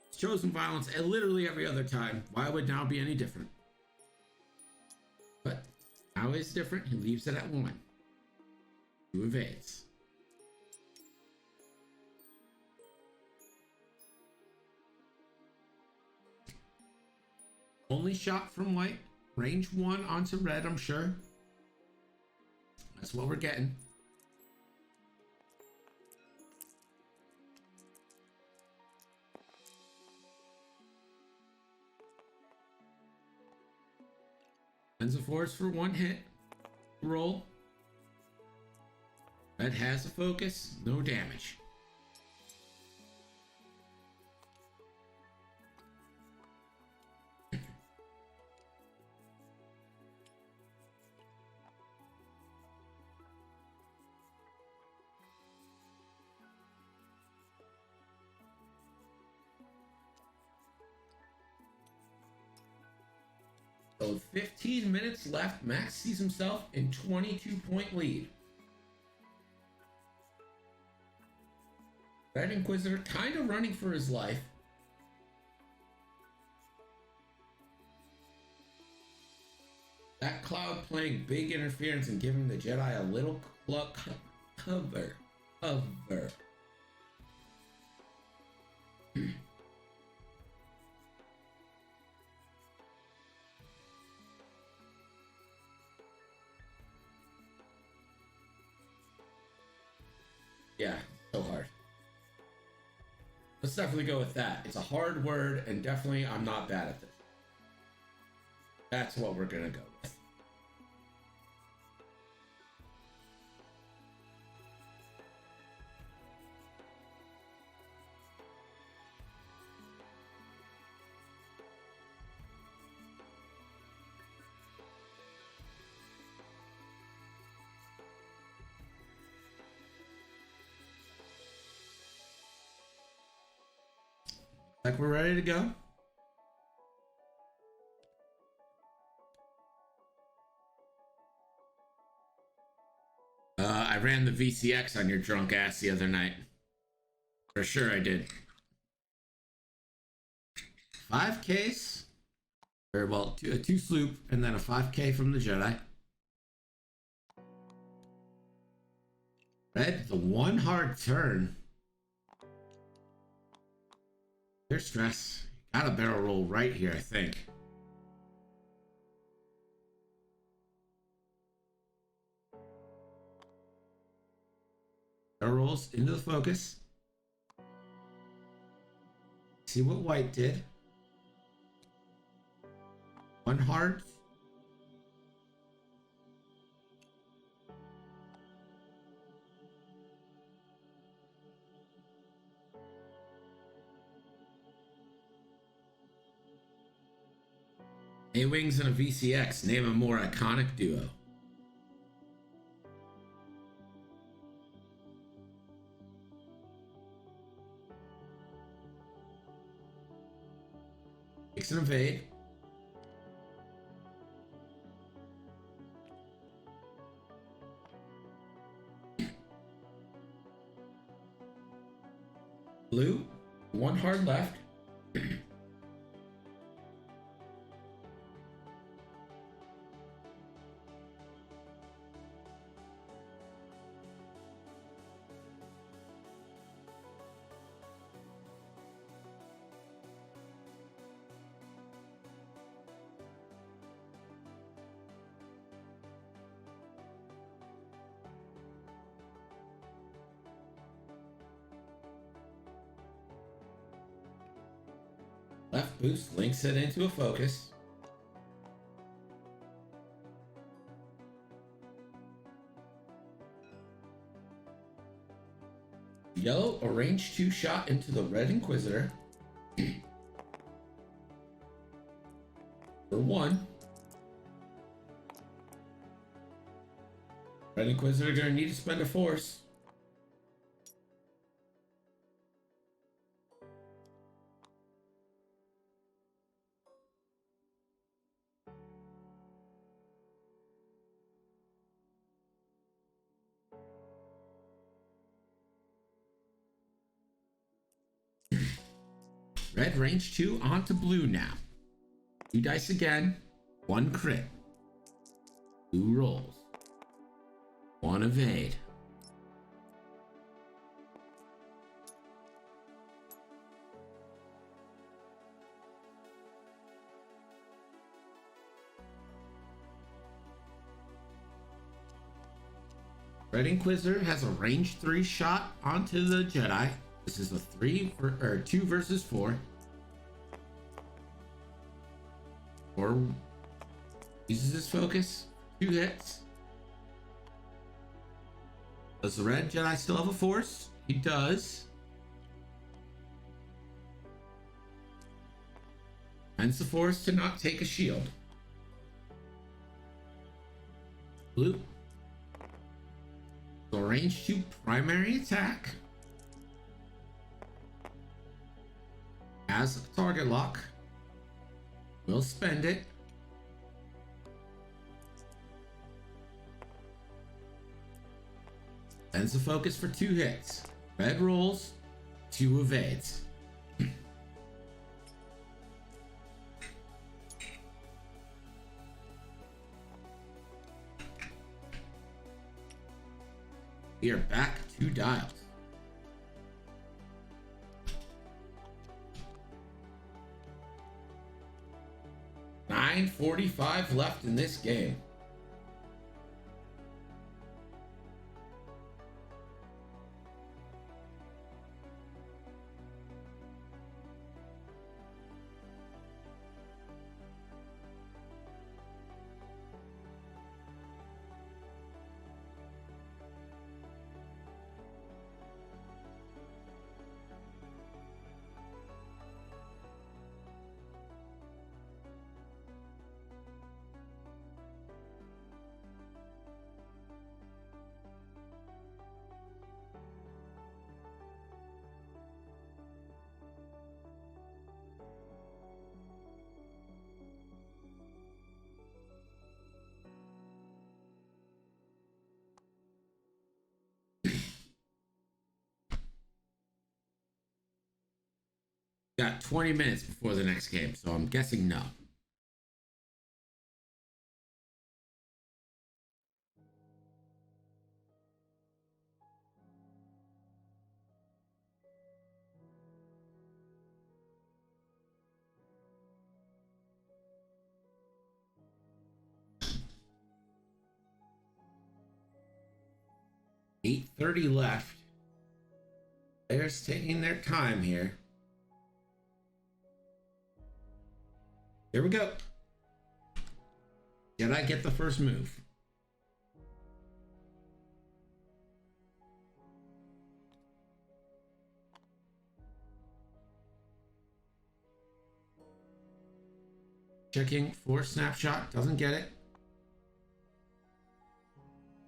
It's chosen violence and literally every other time. Why would now be any different? But now is different. He leaves it at 1. 2 evades. Only shot from white. Range 1 onto red, I'm sure. That's what we're getting. Tens of fours for 1 hit. Roll. Red has a focus. No damage. So 15 minutes left. Max sees himself in 22-point lead. Red Inquisitor kind of running for his life. That cloud playing big interference and giving the Jedi a little cover. Yeah, so hard. Let's definitely go with that. It's a hard word, and definitely I'm not bad at this. That's what we're gonna go with. Like we're ready to go. I ran the VCX on your drunk ass the other night. For sure I did. 5Ks, or well, a 2 sloop, and then a 5K from the Jedi. Red, the 1 hard turn. There's stress. Got a barrel roll right here, I think. Barrel rolls into the focus. See what white did. 1 hard. A-Wings and a VCX. Name a more iconic duo. Fix and evade. Blue, 1 hard left. Left boost links it into a focus. Yellow, a range 2 shot into the Red Inquisitor. For 1. Red Inquisitor gonna need to spend a force. Red range 2 onto blue now. 2 dice again. 1 crit. 2 rolls. 1 evade. Red Inquisitor has a range 3 shot onto the Jedi. This is a 2 versus 4. Or uses his focus. 2 hits. Does the Red Jedi still have a force? He does. Hence the force to not take a shield. Blue. So range 2 primary attack. Has a target lock. We'll spend it. Sends the focus for 2 hits. Red rolls, 2 evades. We are back 2 dials. $9.45 left in this game. Got 20 minutes before the next game, so I'm guessing no. $8:30 left. They're taking their time here. Here we go. Did I get the first move? Checking for snapshot. Doesn't get it.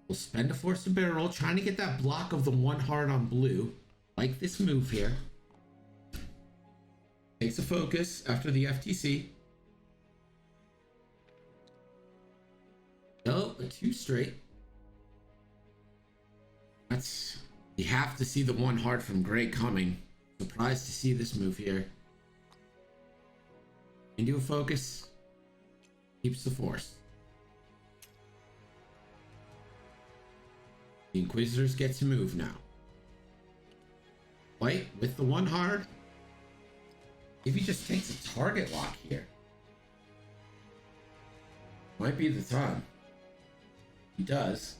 We'll spend a force to barrel roll, trying to get that block of the one hard on blue. Like this move here. Takes a focus after the FTC. Yellow, a 2 straight. That's... You have to see the one hard from gray coming. Surprised to see this move here. Into a focus. Keeps the force. The Inquisitors get to move now. White with the one hard. If he just takes a target lock here. Might be the time. He does.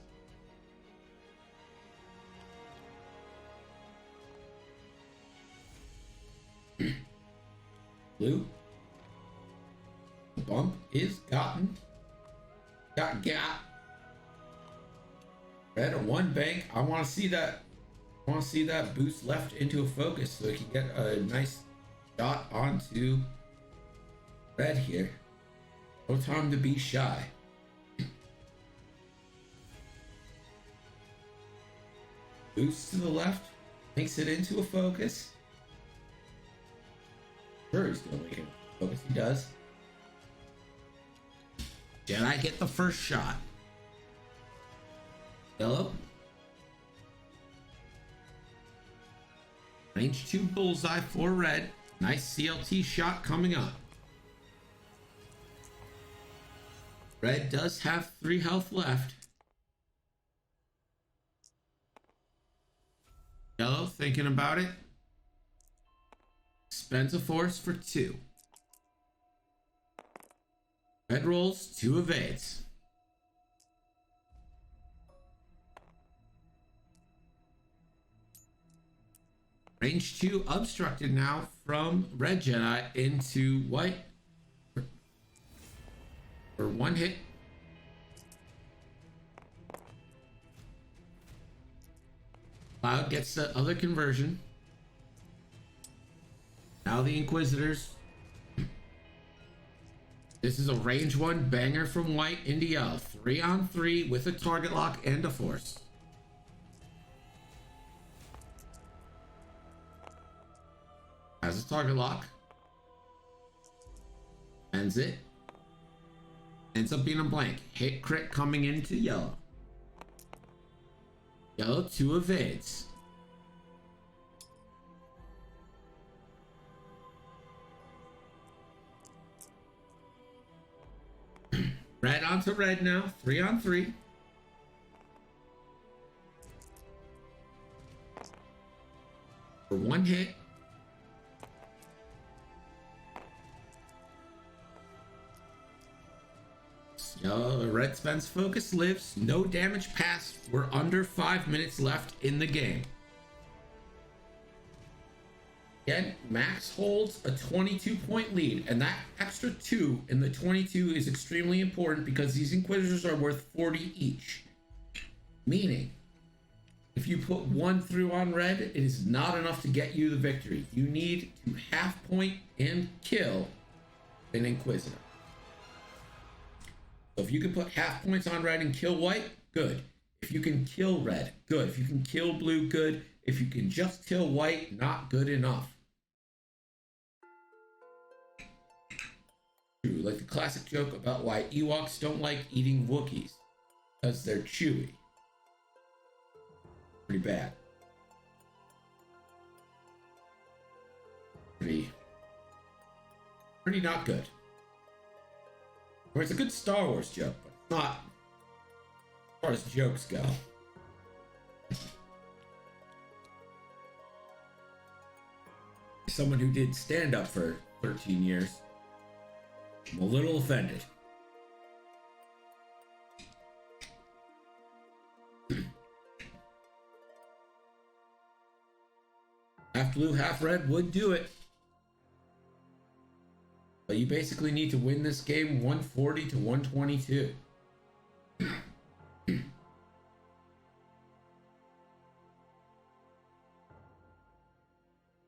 Blue. The bump is gotten. Got. Red, a 1 bank. I want to see that. I want to see that boost left into a focus so he can get a nice shot onto red here. No time to be shy. Boost to the left. Makes it into a focus. Sure, he's going to make it a focus. He does. Jedi get the first shot. Yellow. Range 2 bullseye for red. Nice CLT shot coming up. Red does have 3 health left. Yellow thinking about it. Spends a force for 2. Red rolls 2 evades. Range 2 obstructed now from red Jedi into white for 1 hit. Cloud gets the other conversion. Now the Inquisitors. This is a range 1 banger from white into yellow. 3-on-3 with a target lock and a force. Has a target lock. Ends it. Ends up being a blank. Hit crit coming into yellow. Yellow 2 evades. Red onto red now. 3-on-3. For 1 hit. Red spends focus, lives, no damage passed. We're under 5 minutes left in the game. Again, Max holds a 22-point lead, and that extra 2 in the 22 is extremely important because these Inquisitors are worth 40 each. Meaning, if you put 1 through on red, it is not enough to get you the victory. You need to half point and kill an Inquisitor. So if you can put half points on red and kill white, good. If you can kill red, good. If you can kill blue, good. If you can just kill white, not good enough. True, like the classic joke about why Ewoks don't like eating Wookiees. Because they're chewy. Pretty bad. Pretty pretty not good. Or it's a good Star Wars joke, but it's not as far as jokes go. Someone who did stand up for 13 years. I'm a little offended. Half blue, half red would do it. But you basically need to win this game 140 to 122.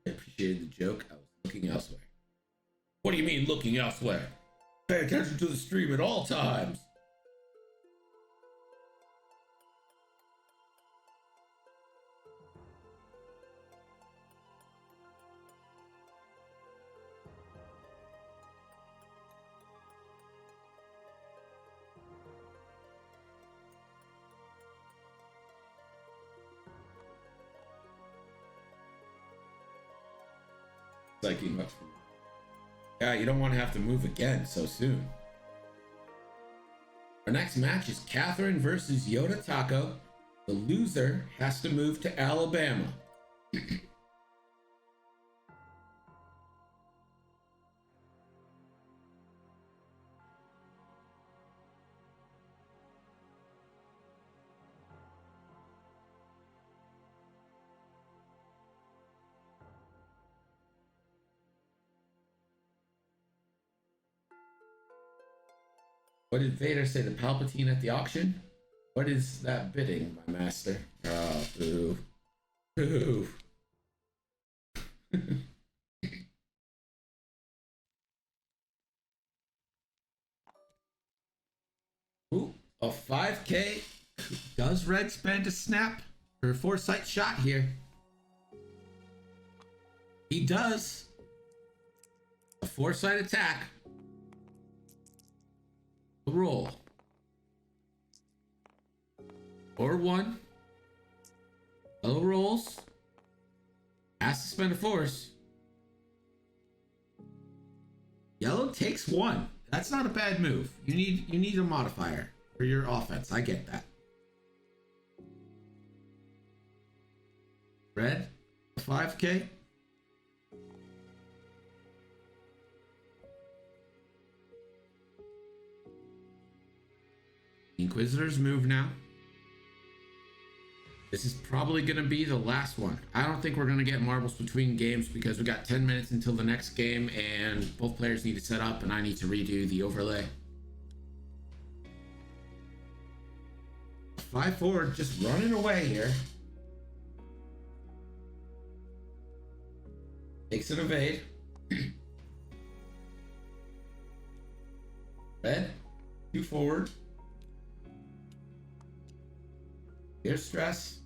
I appreciated the joke. I was looking elsewhere. What do you mean looking elsewhere? Pay attention to the stream at all times. Liking much for me. Yeah, you don't want to have to move again so soon. Our next match is Catherine versus Yoda Taco. The loser has to move to Alabama. What did Vader say to Palpatine at the auction? What is that bidding, my master? Oh, boo. Boo. Ooh, a 5K. Does Red spend a snap or a foresight shot here? He does. A foresight attack. Roll. Or one. Yellow rolls. Has to spend a force. Yellow takes one. That's not a bad move. You need a modifier for your offense. I get that. Red, 5K. Inquisitors move now. This is probably going to be the last one. I don't think we're going to get marbles between games because we got 10 minutes until the next game and both players need to set up and I need to redo the overlay. 5-4 just running away here. Takes an evade. Red, 2 forward. Here's stress.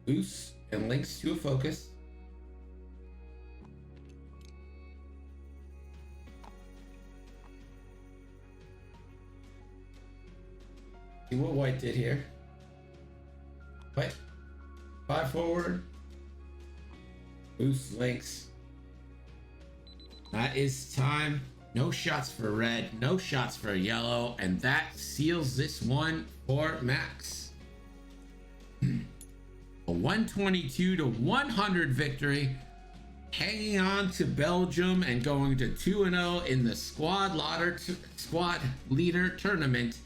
Loose and links to a focus. See what white did here. White. 5 forward. Loose links. That is time. No shots for red, no shots for yellow, and that seals this one for Max. A 122 to 100 victory, hanging on to Belgium and going to 2-0 in the squad leader tournament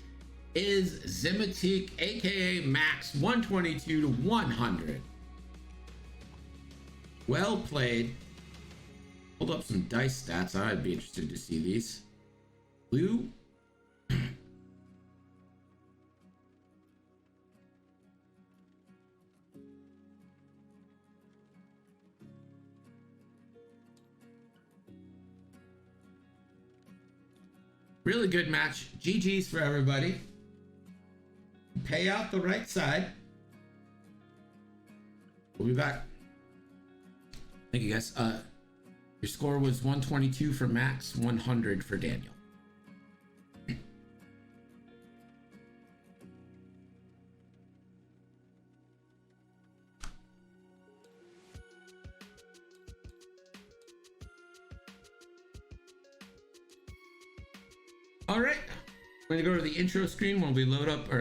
is Ximatique, aka Max, 122 to 100. Well played. Hold up some dice stats. I'd be interested to see these. Blue. Really good match. GG's for everybody. Pay out the right side. We'll be back. Thank you guys. Your score was 122 for Max, 100 for Daniel. All right, I'm gonna go to the intro screen while we load up our